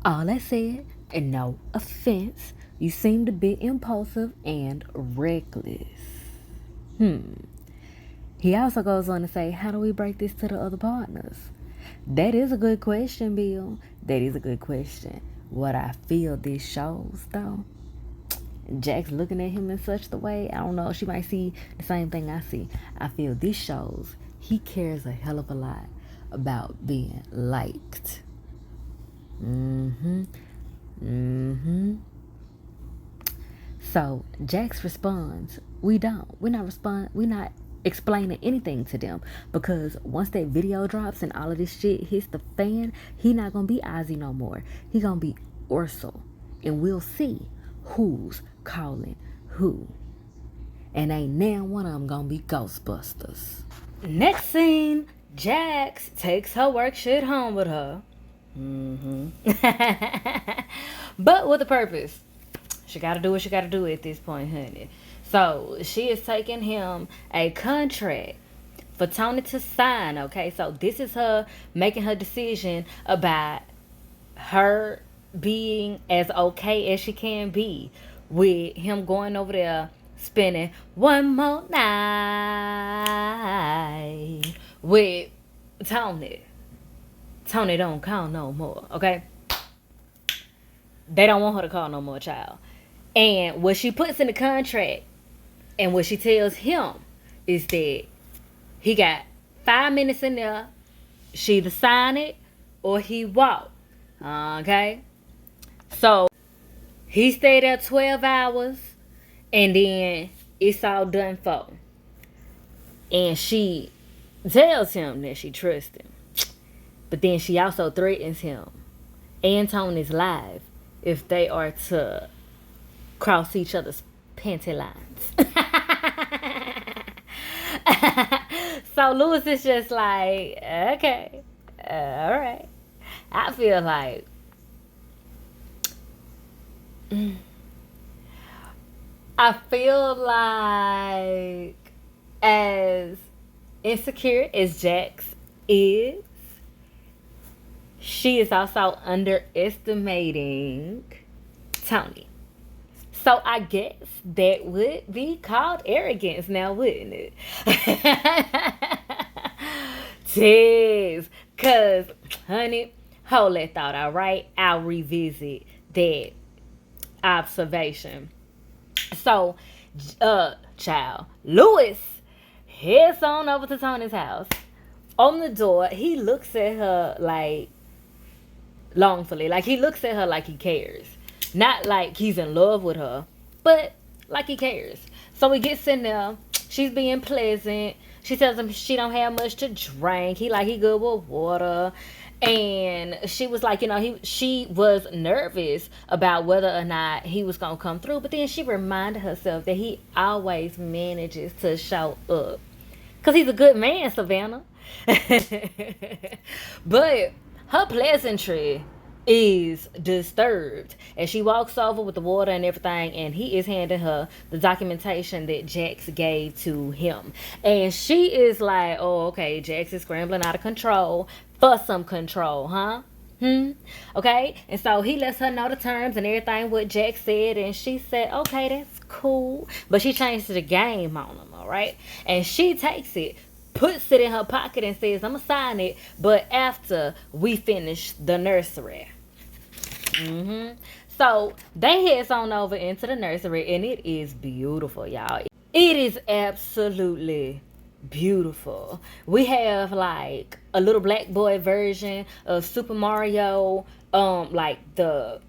All that said, and no offense, you seemed a bit impulsive and reckless. He also goes on to say, how do we break this to the other partners? That is a good question, Bill. That is a good question. What I feel this shows, though, Jack's looking at him in such the way, I don't know, she might see the same thing I see. I feel this shows he cares a hell of a lot about being liked. So Jax responds, we're not explaining anything to them, because once that video drops and all of this shit hits the fan, he not gonna be Ozzy no more. He gonna be Ursel, and we'll see who's calling who. And ain't now one of them gonna be Ghostbusters. Next scene, Jax takes her work shit home with her. But with a purpose. She gotta do what she gotta do at this point, honey. So she is taking him a contract for Tony to sign, okay? So this is her making her decision about her being as okay as she can be with him going over there spending one more night with Tony. Tony don't call no more, okay? They don't want her to call no more, child. And what she puts in the contract and what she tells him is that he got 5 minutes in there. She either sign it or he walk. Okay? So he stayed there 12 hours and then it's all done for. And she tells him that she trusts him. But then she also threatens him and Tony's life if they are to cross each other's panty lines. So Lewis is just like, okay, all right. I feel like as insecure as Jax is, she is also underestimating Tony. So I guess that would be called arrogance now, wouldn't it? Jeez. Because, honey, hold that thought, all right? I'll revisit that observation. So, child, Lewis heads on over to Tony's house. On the door, he looks at her like longfully. Like, he looks at her like he cares. Not like he's in love with her, but like he cares. So he gets in there. She's being pleasant. She tells him she don't have much to drink. He good with water. And she was like, she was nervous about whether or not he was gonna come through. But then she reminded herself that he always manages to show up. Cause he's a good man, Savannah. But her pleasantry is disturbed as she walks over with the water and everything, and he is handing her the documentation that Jax gave to him, and she is like, oh, okay, Jax is scrambling out of control for some control, huh? Okay, and so he lets her know the terms and everything what Jax said, and she said, okay, that's cool, but she changed the game on him. All right, and she takes it, puts it in her pocket, and says, I'm gonna sign it, but after we finish the nursery. So they heads on over into the nursery, and it is beautiful, y'all. It is absolutely beautiful. We have like a little black boy version of Super Mario, like the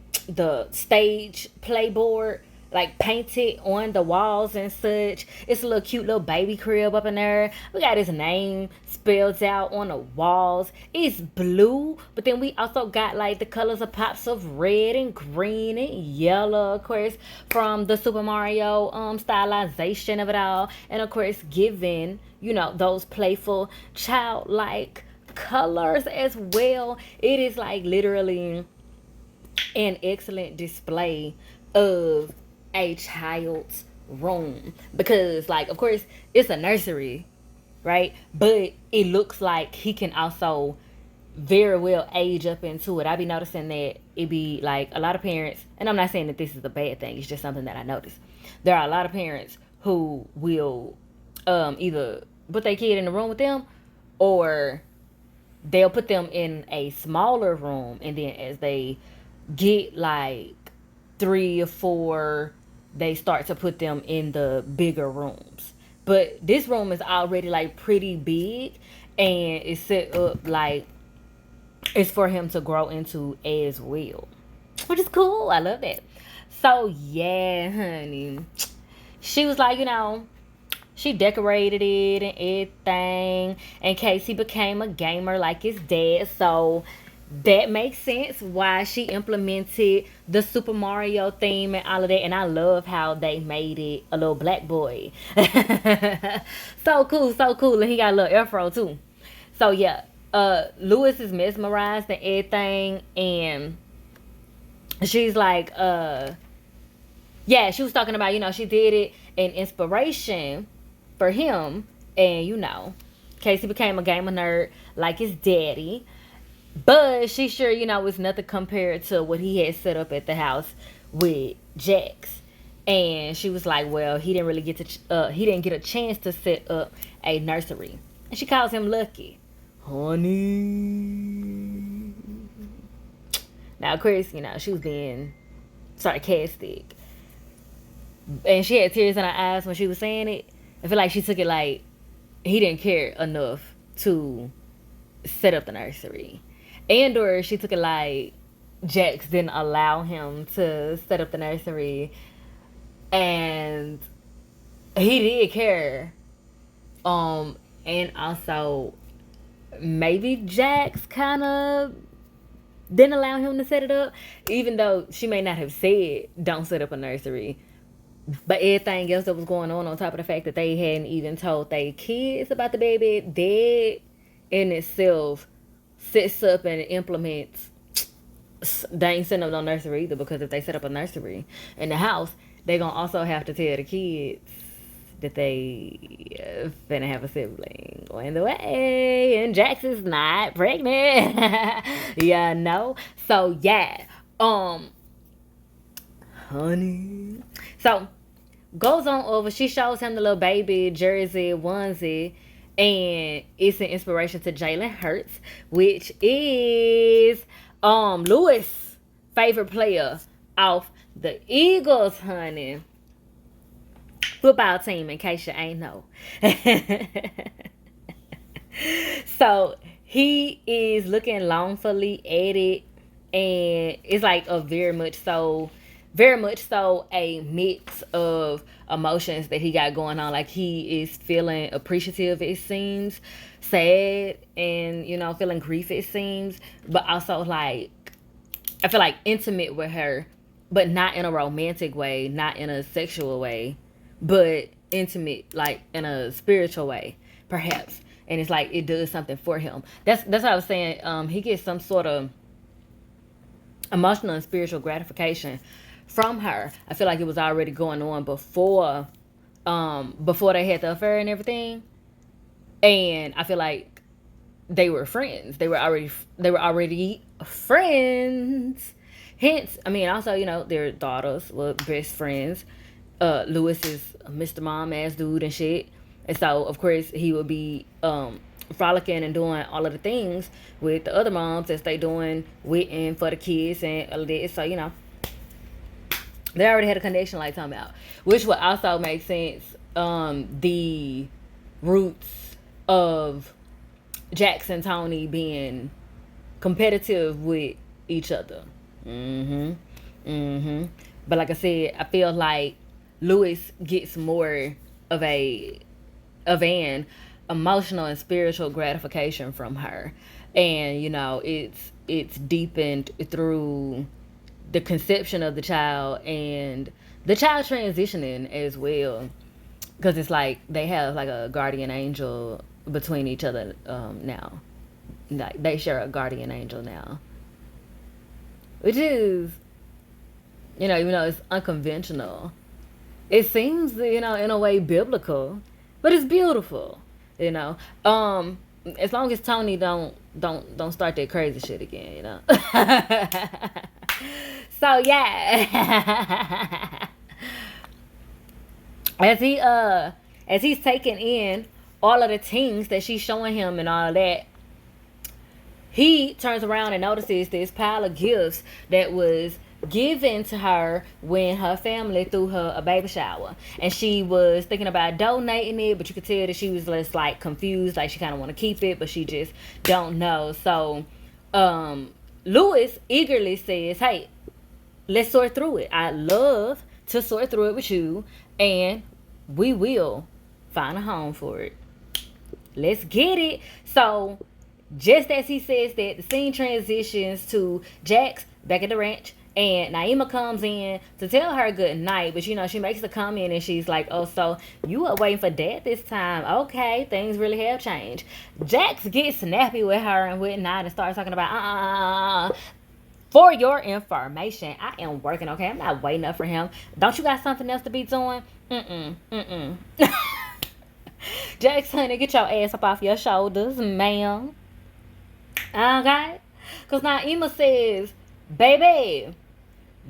stage playboard, like painted on the walls and such. It's a little cute little baby crib up in there. We got his name spelled out on the walls. It's blue, but then we also got like the colors of pops of red and green and yellow, of course, from the Super Mario stylization of it all. And of course, given, those playful, childlike colors as well. It is like literally an excellent display of a child's room, because like, of course, it's a nursery, right? But it looks like he can also very well age up into it. I be noticing that it be like a lot of parents, and I'm not saying that this is a bad thing, it's just something that I noticed. There are a lot of parents who will either put their kid in the room with them, or they'll put them in a smaller room, and then as they get like 3 or 4, they start to put them in the bigger rooms. But this room is already like pretty big, and it's set up like it's for him to grow into as well, which is cool. I love that. So yeah, honey, she was like, she decorated it and everything in case he became a gamer like his dad. So that makes sense why she implemented the Super Mario theme and all of that. And I love how they made it a little black boy. So cool, so cool. And he got a little afro too. So yeah, Lewis is mesmerized and everything, and she's like, yeah, she was talking about, she did it in inspiration for him, and Casey became a gamer nerd like his daddy. But she sure, it's nothing compared to what he had set up at the house with Jax. And she was like, well, he didn't get a chance to set up a nursery. And she calls him Lucky. Honey. Now, of course, she was being sarcastic. And she had tears in her eyes when she was saying it. I feel like she took it like he didn't care enough to set up the nursery. And or she took it like Jax didn't allow him to set up the nursery. And he did care. And also maybe Jax kind of didn't allow him to set it up, even though she may not have said don't set up a nursery. But everything else that was going on top of the fact that they hadn't even told their kids about the baby, that in itself sets up and implements. They ain't setting up no nursery either, because if they set up a nursery in the house, they're going to also have to tell the kids that they finna have a sibling on the way, and Jax is not pregnant. So yeah, honey. So goes on over. She shows him the little baby jersey onesie, and it's an inspiration to Jalen Hurts, which is Lewis' favorite player off the Eagles, honey. Football team, in case you ain't know. So he is looking longfully at it, and it's like a very much so very much so a mix of emotions that he got going on. Like, he is feeling appreciative, it seems, sad, and feeling grief, it seems, but also like I feel like intimate with her, but not in a romantic way, not in a sexual way, but intimate, like in a spiritual way, perhaps. And it's like it does something for him. That's what I was saying. He gets some sort of emotional and spiritual gratification from her. I feel like it was already going on before they had the affair and everything. And I feel like they were friends. They were already friends. Hence, I mean, also, their daughters were best friends. Lewis is a Mr. Mom ass dude and shit. And so, of course, he would be frolicking and doing all of the things with the other moms as they doing with and for the kids and all of that. So, they already had a connection, like talking about, which would also make sense. The roots of Jax and Tony being competitive with each other. But like I said, I feel like Lewis gets more of an emotional and spiritual gratification from her, and it's deepened through the conception of the child and the child transitioning as well, because it's like they have like a guardian angel between each other now. Like, they share a guardian angel now, which is, even though it's unconventional, it seems, in a way biblical, but it's beautiful, as long as Tony don't start that crazy shit again. So yeah. As he's taking in all of the things that she's showing him and all of that, he turns around and notices this pile of gifts that was given to her when her family threw her a baby shower, and she was thinking about donating it, but you could tell that she was just like confused, like she kind of want to keep it, but she just don't know. So Lewis eagerly says, hey, let's sort through it. I'd love to sort through it with you, and we will find a home for it. Let's get it. So just as he says that, the scene transitions to Jax back at the ranch, and Naima comes in to tell her good night, but she makes a comment and she's like, oh, so you were waiting for Dad this time. Okay, things really have changed. Jax gets snappy with her and whatnot and starts talking about, for your information, I am working, okay? I'm not waiting up for him. Don't you got something else to be doing? Jax, honey, get your ass up off your shoulders, ma'am. Okay? Because Naima says, baby,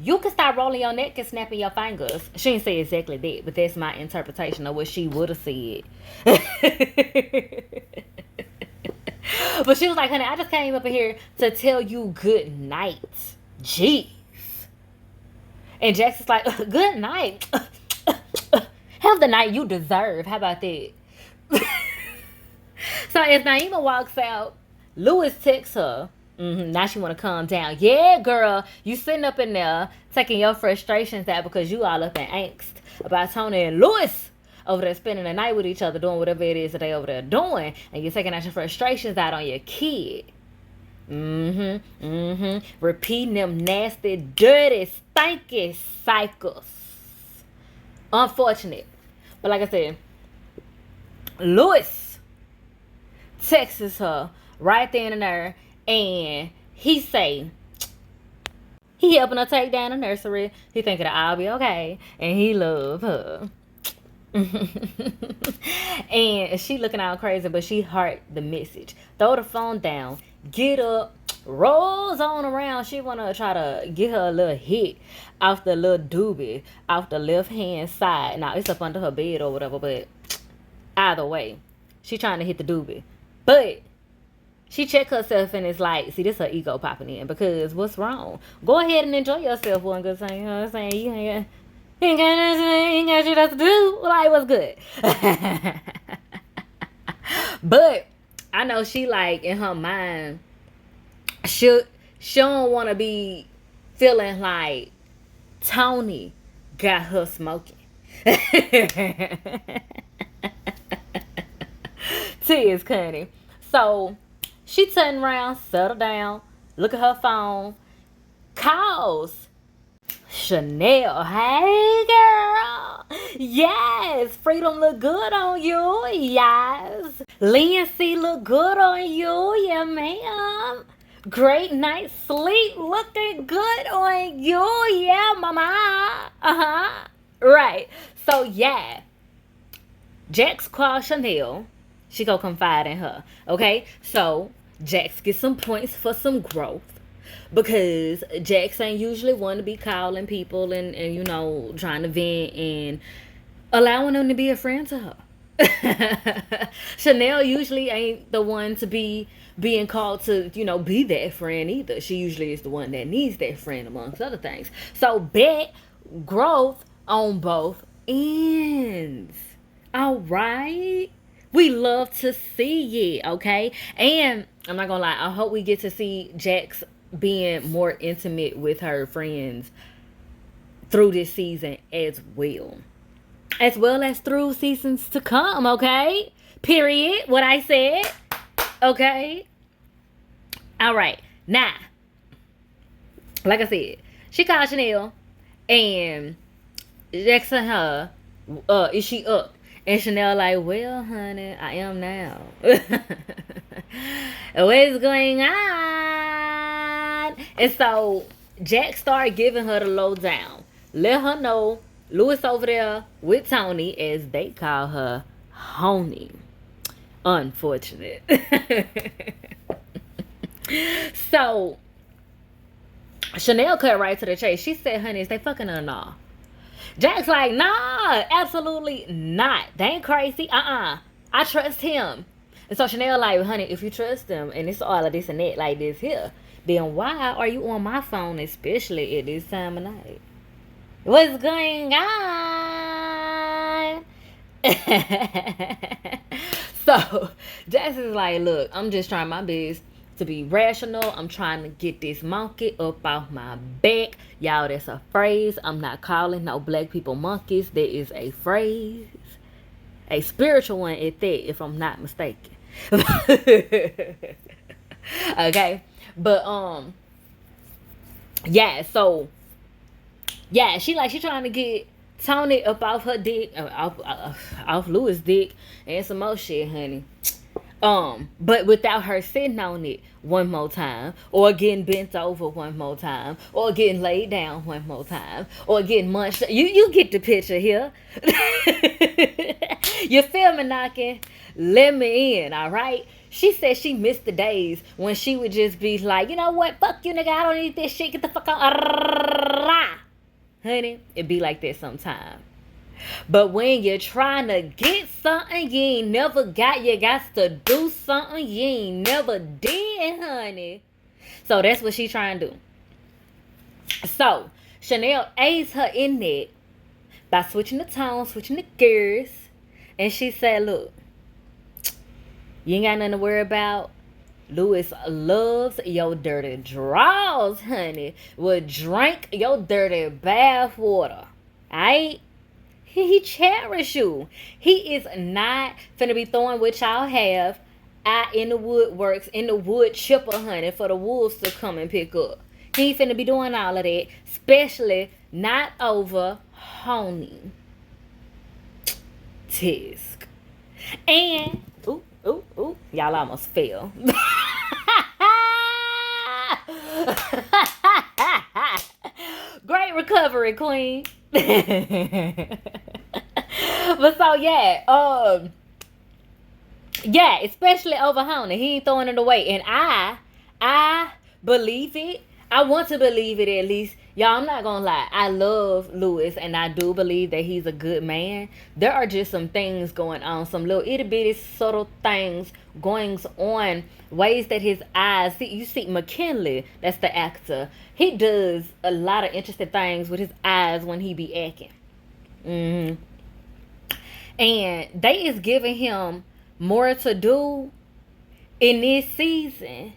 you can start rolling your neck and snapping your fingers. She didn't say exactly that, but that's my interpretation of what she would have said. But she was like, honey, I just came up in here to tell you good night. Jeez. And Jax is like, good night. Have the night you deserve. How about that? So as Naima walks out, Lewis texts her. Now she want to calm down. Yeah, girl, you sitting up in there taking your frustrations out because you all up in angst about Tony and Lewis over there spending the night with each other, doing whatever it is that they over there doing, and you're taking out your frustrations out on your kid. Repeating them nasty, dirty, stinky cycles. Unfortunate. But like I said, Lewis texts her right then and there, and he say he helping her take down the nursery. He thinking that I'll be okay, and he love her. And she looking all crazy, but she heard the message. Throw the phone down, get up, rolls on around. She want to try to get her a little hit off the little doobie off the left hand side. Now it's up under her bed or whatever, but either way, she trying to hit the doobie. But she check herself and it's like, see, this her ego popping in, because what's wrong? Go ahead and enjoy yourself one good time. You know what I'm saying? You ain't got shit else to do. Like, what's good? But I know she like in her mind, she don't want to be feeling like Tony got her smoking. Tears, Connie. So she turned around, settle down, look at her phone, calls Chanel. Hey, girl. Yes. Freedom look good on you. Yes. Lindsay look good on you. Yeah, ma'am. Great night's sleep looking good on you. Yeah, mama. Uh-huh. Right. So, yeah. Jax called Chanel. She go confide in her. Okay? So, Jax gets some points for some growth. Because Jax ain't usually one to be calling people and you know, trying to vent and allowing them to be a friend to her. Chanel usually ain't the one to be being called to, you know, be that friend either. She usually is the one that needs that friend amongst other things. So bet growth on both ends. All right. We love to see it, okay? And I'm not gonna lie, I hope we get to see Jax being more intimate with her friends through this season as well as through seasons to come, okay? Period. What I said, okay? All right. Now, like I said, she called Chanel and Jax and her, is she up? And Chanel like, well, honey, I am now. What's going on? And so Jack started giving her the lowdown. Let her know Louis over there with Tony, as they call her, Honey. Unfortunate. So Chanel cut right to the chase. She said, honey, is they fucking or nah? Jack's like, nah, absolutely not. They ain't crazy. I trust him. And so Chanel like, honey, if you trust him and it's all of this and that like this here, then why are you on my phone, especially at this time of night? What's going on? So Jax is like, look, I'm just trying my best to be rational. I'm trying to get this monkey up off my back. Y'all, that's a phrase. I'm not calling no black people monkeys. There is a phrase. A spiritual one at that, if I'm not mistaken. Okay. But yeah, so yeah, she trying to get Tony up off her dick, off Louis' dick, and some more shit, honey. But without her sitting on it one more time, or getting bent over one more time, or getting laid down one more time, or getting munched. You get the picture here. You feel me knocking? Let me in, all right? She said she missed the days when she would just be like, you know what? Fuck you, nigga. I don't need this shit. Get the fuck out. Honey, it be like that sometimes. But when you're trying to get something you ain't never got, you got to do something you ain't never did, honey. So that's what she trying to do. So Chanel aids her in that by switching the tone, switching the gears. And she said, look, you ain't got nothing to worry about. Louis loves your dirty draws, honey. Will drink your dirty bath water. Alright? He cherish you. He is not finna be throwing what y'all have out in the woodworks, in the wood chipper, honey, for the wolves to come and pick up. He ain't finna be doing all of that. Especially not over Honey. Tisk. And ooh, y'all almost fell. Great recovery, queen. But so yeah, yeah, especially over Honey. He ain't throwing it away. And I believe it. I want to believe it at least. Y'all, I'm not gonna lie. I love Louis and I do believe that he's a good man. There are just some things going on, some little itty bitty subtle things going on, ways that his eyes, you see McKinley, that's the actor. He does a lot of interesting things with his eyes when he be acting. And they is giving him more to do in this season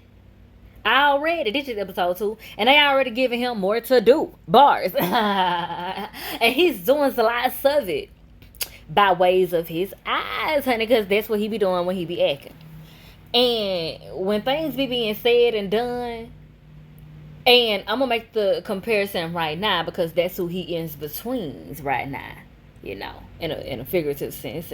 Already, this is episode 2, and they already giving him more to do. Bars. And he's doing lots of it by ways of his eyes, honey, because that's what he be doing when he be acting. And when things be being said and done, and I'm gonna make the comparison right now because that's who he ends betweens right now, in a figurative sense.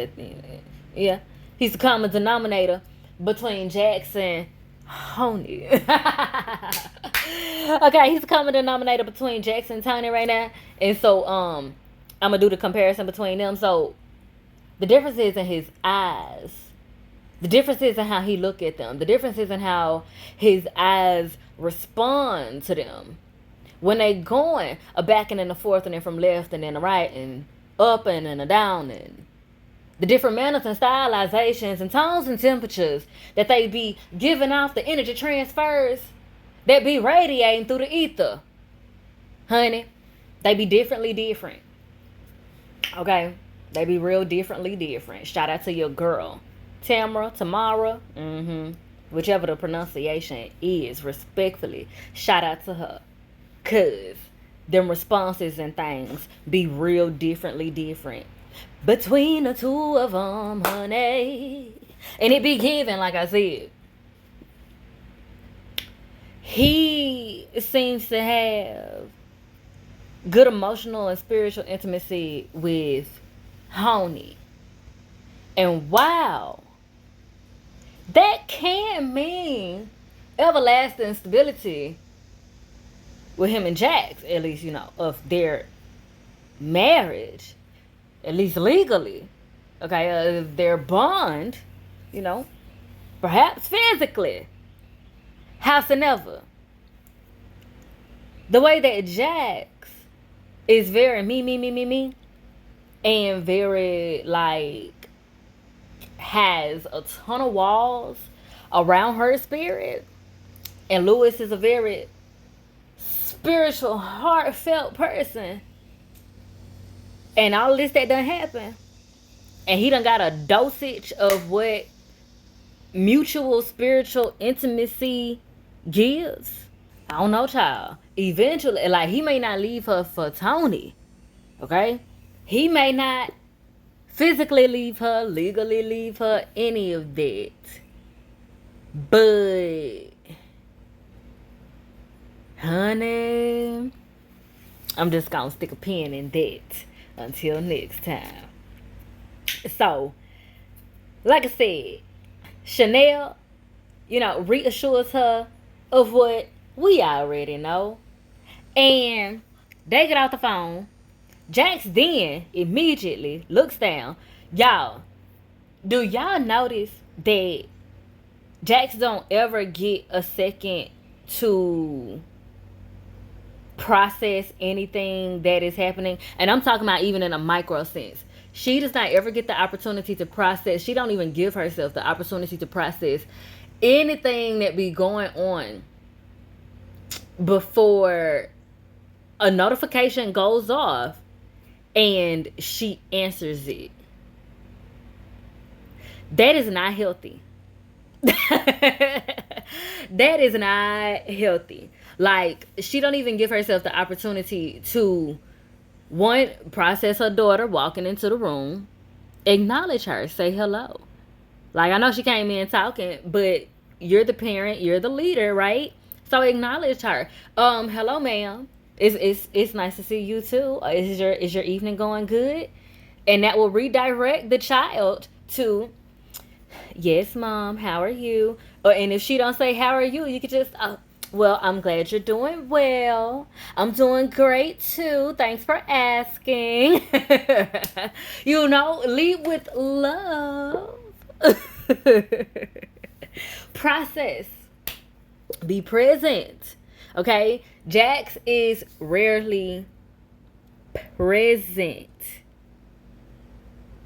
Yeah, he's the common denominator between Jackson Honey. Okay, he's the common denominator between Jackson and Tony right now, and so I'm gonna do the comparison between them. So the difference is in his eyes. The difference is in how he look at them. The difference is in how his eyes respond to them. When they going a back and then a forth and then from left and then a right and up and then a down and the different manners and stylizations and tones and temperatures that they be giving off, the energy transfers that be radiating through the ether. Honey, they be differently different. Okay? They be real differently different. Shout out to your girl. Tamara, whichever the pronunciation is, respectfully, shout out to her. Cause them responses and things be real differently different between the two of them, honey. And it be given, like I said. He seems to have good emotional and spiritual intimacy with Honey. And wow, that can mean everlasting stability with him and Jax, at least, of their marriage, at least legally. Okay, their bond, perhaps physically. Howsoever, the way that Jax is very me, and very, has a ton of walls around her spirit, and Lewis is a very spiritual, heartfelt person, and all of this that done happen, and he done got a dosage of what mutual spiritual intimacy gives. I don't know, child. Eventually, he may not leave her for Tony, okay? He may not physically leave her, legally leave her, any of that. But, honey, I'm just gonna stick a pin in that until next time. So, like I said, Chanel, reassures her of what we already know. And they get off the phone. Jax then immediately looks down. Y'all, do y'all notice that Jax don't ever get a second to process anything that is happening? And I'm talking about even in a micro sense. She does not ever get the opportunity to process. She don't even give herself the opportunity to process anything that be going on before a notification goes off and she answers it. That is not healthy. That is not healthy. She don't even give herself the opportunity to, one, process her daughter walking into the room, acknowledge her, say hello. I know she came in talking, but you're the parent, you're the leader, right? So acknowledge her. Hello, ma'am. It's nice to see you too. Is your evening going good? And that will redirect the child to, yes, mom, how are you? And if she don't say how are you could just, well, I'm glad you're doing well. I'm doing great too. Thanks for asking. Lead with love. Process. Be present. Okay? Jax is rarely present.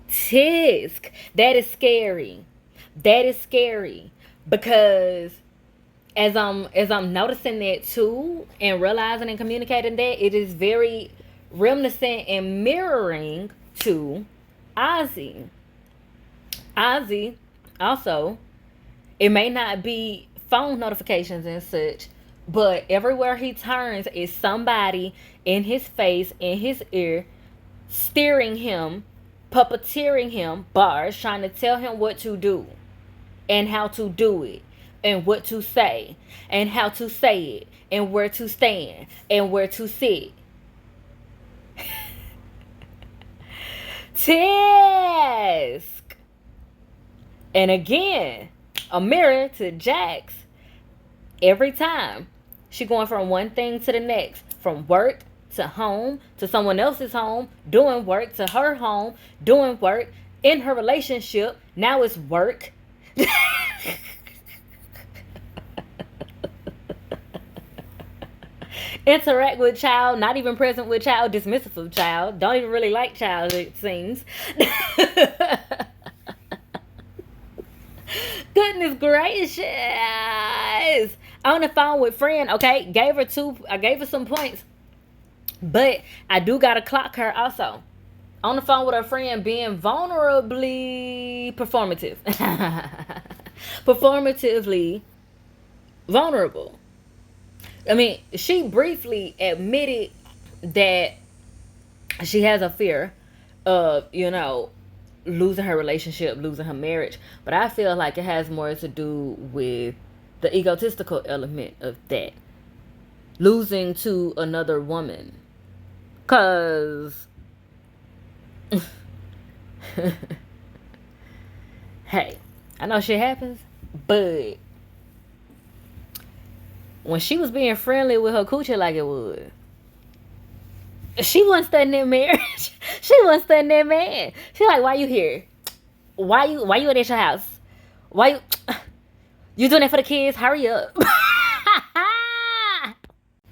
Tisk. That is scary. That is scary. Because as I'm noticing that too, and realizing and communicating that, it is very reminiscent and mirroring to Ozzy. Ozzy, also, it may not be phone notifications and such, but everywhere he turns is somebody in his face, in his ear, steering him, puppeteering him, bars, trying to tell him what to do and how to do it and what to say and how to say it and where to stand and where to sit. Tisk. And again, a mirror to Jax. Every time she going from one thing to the next, from work to home to someone else's home, doing work to her home, doing work in her relationship. Now it's work. Interact with child, not even present with child, dismissive of child, don't even really like child, it seems. Goodness gracious. On the phone with friend, okay, I gave her some points, but I do gotta clock her also. On the phone with her friend, being vulnerably performative. Performatively vulnerable. I mean, she briefly admitted that she has a fear of, losing her relationship, losing her marriage. But I feel like it has more to do with the egotistical element of that. Losing to another woman. Because, hey, I know shit happens, but when she was being friendly with her coochie like it would, she wasn't studying that marriage. She wasn't studying that man. She like, why you here? Why you at your house? Why you doing that for the kids? Hurry up.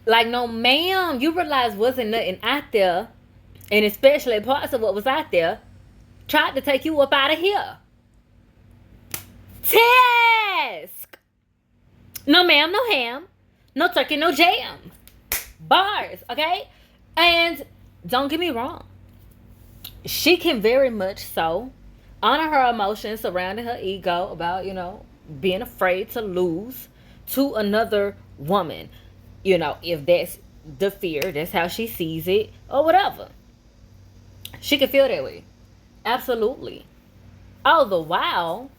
Like, no ma'am, you realize wasn't nothing out there, and especially parts of what was out there tried to take you up out of here. Tisk. No ma'am, no ham. No turkey, no jam. Bars, okay? And don't get me wrong. She can very much so honor her emotions surrounding her ego about, being afraid to lose to another woman. If that's the fear, that's how she sees it, or whatever. She can feel that way. Absolutely. All the while,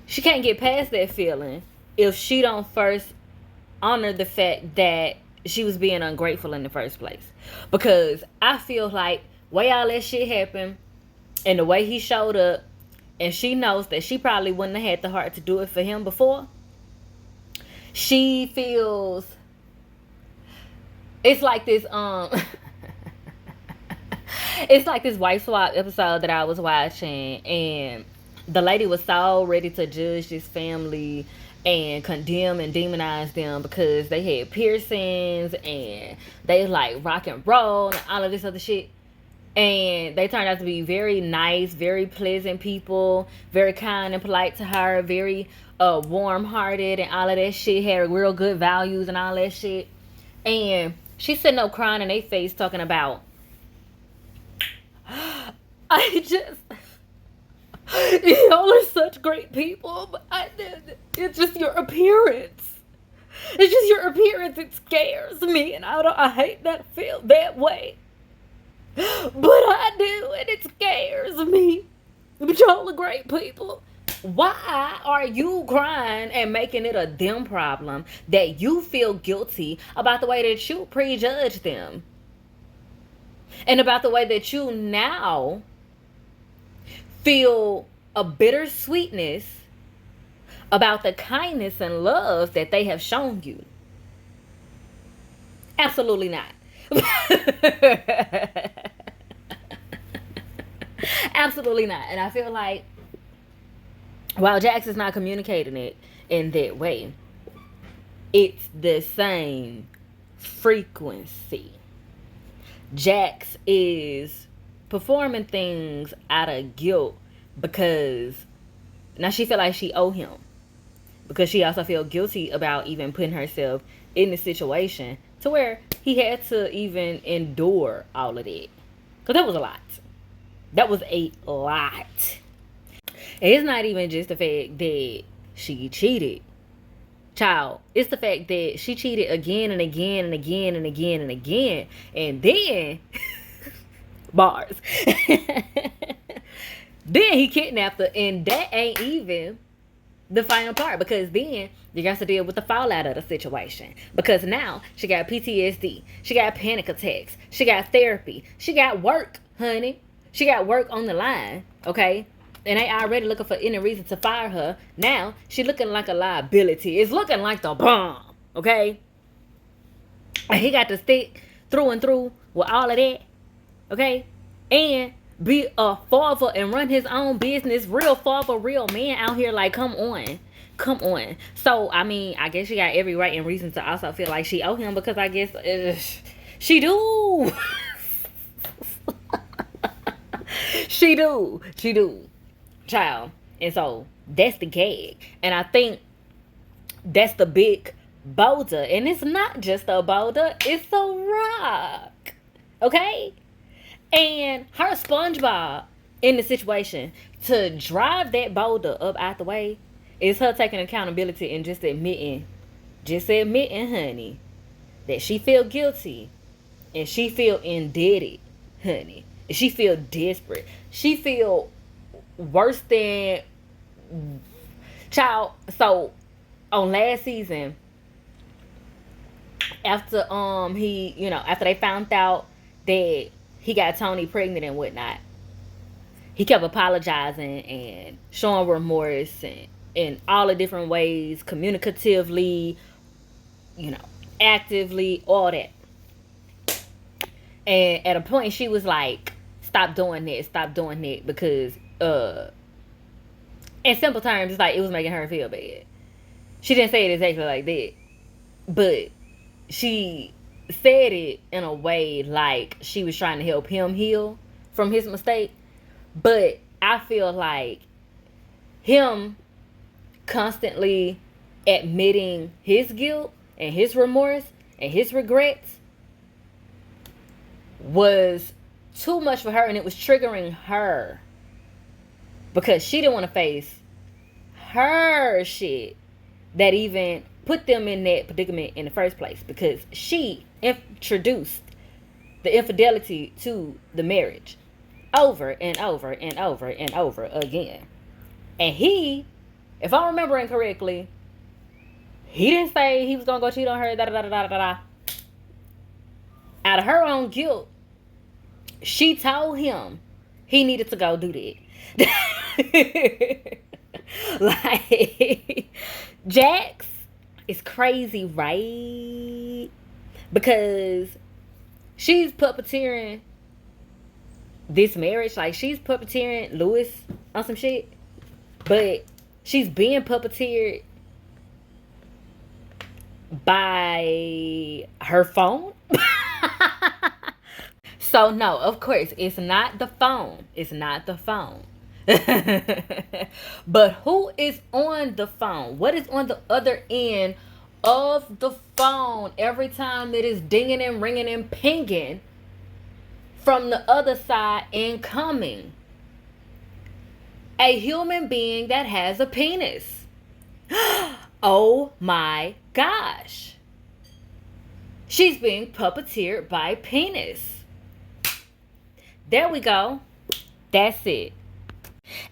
she can't get past that feeling if she don't first honor the fact that she was being ungrateful in the first place. Because I feel like way all that shit happened and the way he showed up, and she knows that she probably wouldn't have had the heart to do it for him before. She feels it's like this it's like this wife swap episode that I was watching, and the lady was so ready to judge this family and condemn and demonize them because they had piercings and they like rock and roll and all of this other shit. And they turned out to be very nice, very pleasant people, very kind and polite to her, very warm-hearted and all of that shit, had real good values and all that shit. And she's sitting up crying in their face talking about, y'all are such great people, but it's just your appearance. It's just your appearance. It scares me, and I hate that I feel that way. But I do, and it scares me. But y'all are great people. Why are you crying and making it a them problem that you feel guilty about the way that you prejudge them? And about the way that you now feel a bittersweetness about the kindness and love that they have shown you? Absolutely not. Absolutely not. And I feel like while Jax is not communicating it in that way, it's the same frequency. Jax is performing things out of guilt because now she feel like she owe him, because she also feel guilty about even putting herself in the situation to where he had to even endure all of that, because that was a lot. That was a lot. And it's not even just the fact that she cheated. Child, it's the fact that she cheated again and again and again and again and again. And then, bars. Then he kidnapped her. And that ain't even the final part, because then you got to deal with the fallout of the situation, because now she got PTSD, she got panic attacks, she got therapy, she got work, honey, she got work on the line, okay? And they already looking for any reason to fire her. Now she looking like a liability. It's looking like the bomb, okay? And he got to stick through and through with all of that, okay? And be a father and run his own business. Real father, real man out here. Like, come on. Come on. So, I mean, I guess she got every right and reason to also feel like she owe him, because I guess she do. She do. She do. Child. And so, that's the gag. And I think that's the big boulder. And it's not just a boulder. It's a rock. Okay? And her SpongeBob in the situation to drive that boulder up out the way is her taking accountability and just admitting, honey, that she feel guilty and she feel indebted, honey. And she feel desperate. She feel worse than child. So on last season, after after they found out that he got Tony pregnant and whatnot, he kept apologizing and showing remorse and in all the different ways, communicatively, actively, all that. And at a point she was like, stop doing that, because in simple terms, it's like it was making her feel bad. She didn't say it exactly like that, but she said it in a way like she was trying to help him heal from his mistake. But I feel like him constantly admitting his guilt and his remorse and his regrets was too much for her, and it was triggering her because she didn't want to face her shit that even put them in that predicament in the first place, because she introduced the infidelity to the marriage over and over and over and over again. And he, if I'm remembering correctly, he didn't say he was gonna go cheat on her, da da da da da da. Out of her own guilt, she told him he needed to go do that. Like, Jax is crazy, right? Because she's puppeteering this marriage. Like, she's puppeteering Louis on some shit, but she's being puppeteered by her phone. So no, of course, it's not the phone. It's not the phone. But who is on the phone? What is on the other end of the phone every time it is dinging and ringing and pinging from the other side incoming? A human being that has a penis. Oh my gosh. She's being puppeteered by penis. There we go. That's it.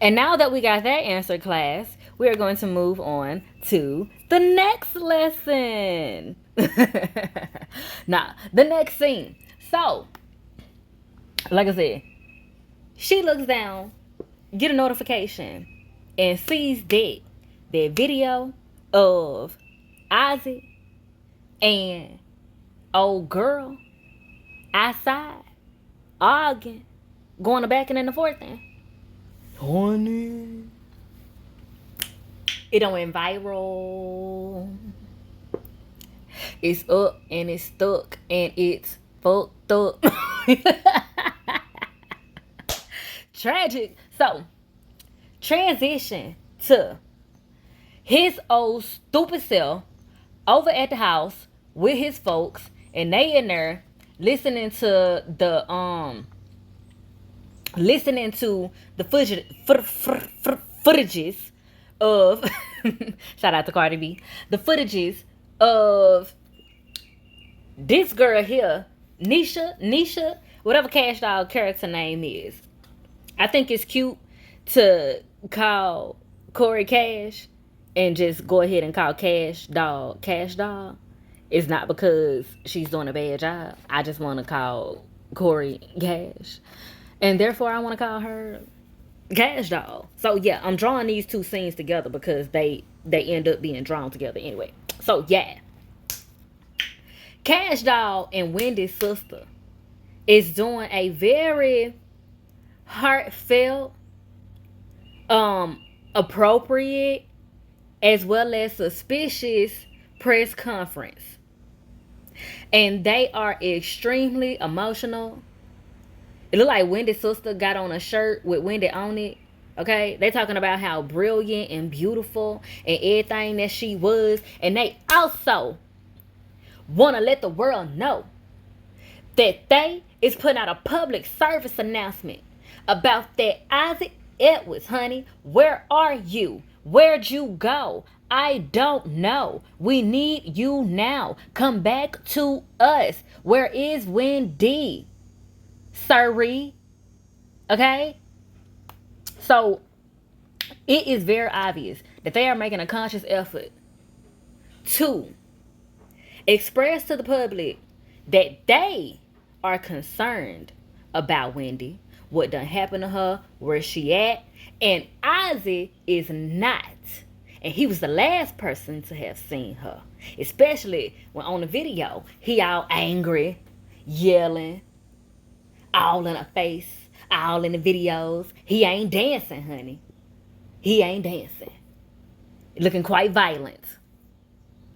And now that we got that answer, class, we are going to move on to the next lesson. Nah, the next scene. So, like I said, she looks down, get a notification, and sees that video of Isaac and old girl outside arguing, going to back and in the forth end. Honey, it done went viral. It's up and it's stuck and it's fucked up. Tragic. So, transition to his old stupid self over at the house with his folks, and they in there listening to the footages of shout out to Cardi B, the footages of this girl here, Nisha, whatever Cash Doll character name is. I think it's cute to call Corey Cash and just go ahead and call Cash Doll. It's not because she's doing a bad job. I just want to call Corey Cash. And therefore I want to call her Cash Doll. So yeah, I'm drawing these two scenes together because they end up being drawn together anyway. So yeah. Cash Doll and Wendy's sister is doing a very heartfelt, appropriate, as well as suspicious press conference. And they are extremely emotional. It looked like Wendy's sister got on a shirt with Wendy on it. Okay? They talking about how brilliant and beautiful and everything that she was. And they also want to let the world know that they is putting out a public service announcement about that Isaac Edwards, honey. Where are you? Where'd you go? I don't know. We need you now. Come back to us. Where is Wendy? Sorry. Okay? So, it is very obvious that they are making a conscious effort to express to the public that they are concerned about Wendy, what done happened to her, where she at, and Ozzy is not. And he was the last person to have seen her, especially when on the video he all angry, yelling, all in her face, all in the videos. He ain't dancing, honey. He ain't dancing. Looking quite violent.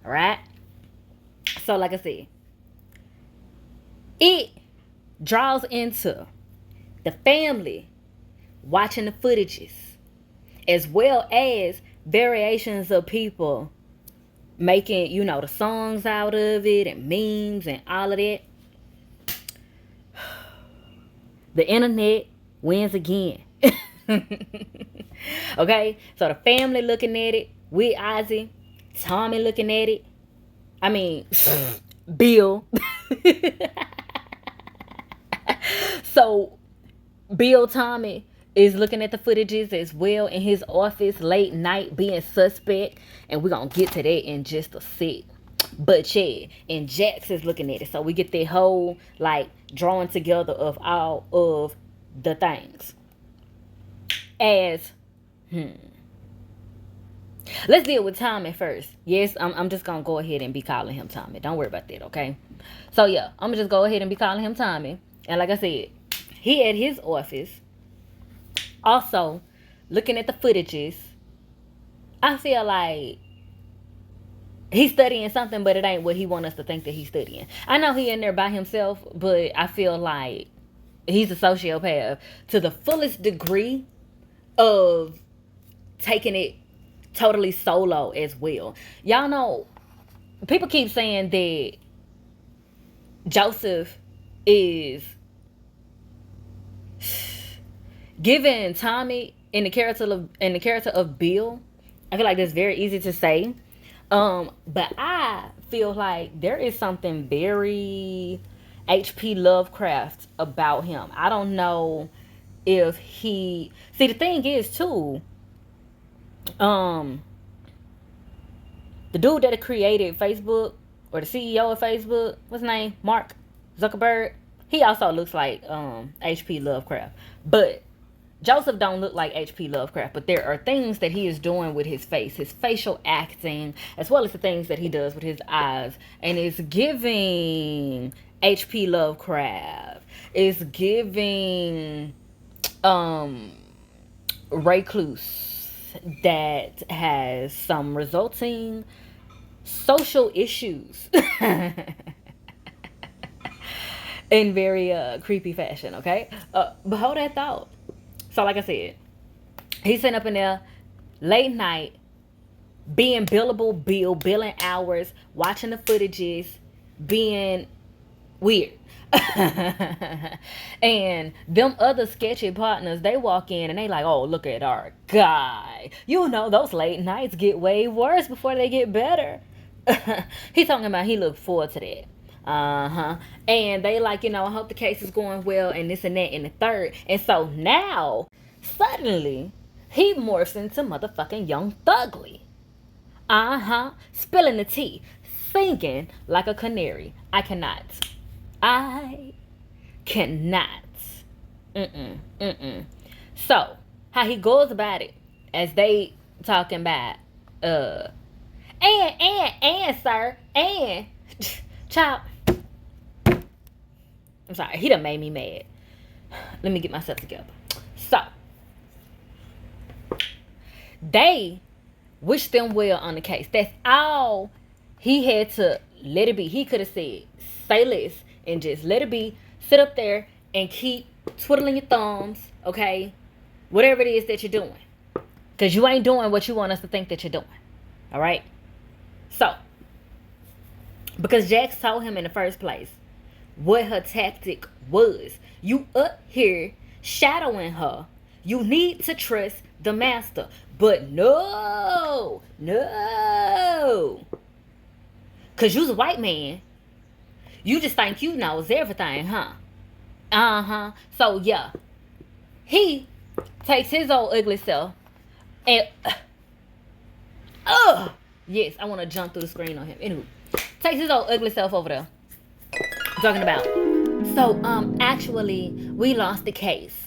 All right? So, like I said, it draws into the family watching the footages, as well as variations of people making, you know, the songs out of it and memes and all of that. The internet wins again. Okay? So the family looking at it with Ozzy, Tommy looking at it. I mean, Bill. So Bill Tommy is looking at the footages as well in his office late night being suspect. And we're going to get to that in just a sec. But yeah, and Jax is looking at it. So we get the whole, like, drawing together of all of the things. Let's deal with Tommy first. Yes, I'm just going to go ahead and be calling him Tommy. Don't worry about that, okay? So yeah, I'm going to just go ahead and be calling him Tommy. And like I said, he at his office, also looking at the footages. I feel like he's studying something, but it ain't what he want us to think that he's studying. I know he in there by himself, but I feel like he's a sociopath to the fullest degree of taking it totally solo as well. Y'all know, people keep saying that Joseph is giving Tommy in the character of Bill. I feel like that's very easy to say. But I feel like there is something very H.P. Lovecraft about him. I don't know if he... See, the thing is, too, the dude that created Facebook, or the CEO of Facebook, what's his name? Mark Zuckerberg. He also looks like H.P. Lovecraft. But Joseph don't look like H.P. Lovecraft, but there are things that he is doing with his face, his facial acting, as well as the things that he does with his eyes. And it's giving H.P. Lovecraft. It's giving recluse that has some resulting social issues in very creepy fashion, okay? But hold that thought. So like I said, he's sitting up in there late night, being billable Bill, billing hours, watching the footages, being weird. And them other sketchy partners, they walk in and they like, oh, look at our guy. You know, those late nights get way worse before they get better. He talking about he look forward to that. Uh-huh. And they like, I hope the case is going well and this and that and the third. And so now, suddenly, he morphs into motherfucking Young Thugly. Uh-huh. Spilling the tea. Singing like a canary. I cannot. I cannot. So, how he goes about it, as they talking about, sir, child. I'm sorry, he done made me mad. Let me get myself together. So, they wish them well on the case. That's all he had to let it be. He could have said, say less, and just let it be. Sit up there and keep twiddling your thumbs, okay? Whatever it is that you're doing. Because you ain't doing what you want us to think that you're doing. All right? So, because Jax told him in the first place what her tactic was. You up here shadowing her. You need to trust the master. But no. Because you's a white man. You just think you knows everything, huh? Uh-huh. So, yeah. He takes his old ugly self and... yes, I want to jump through the screen on him. Anywho. Takes his old ugly self over there. Talking about. So, actually, we lost the case.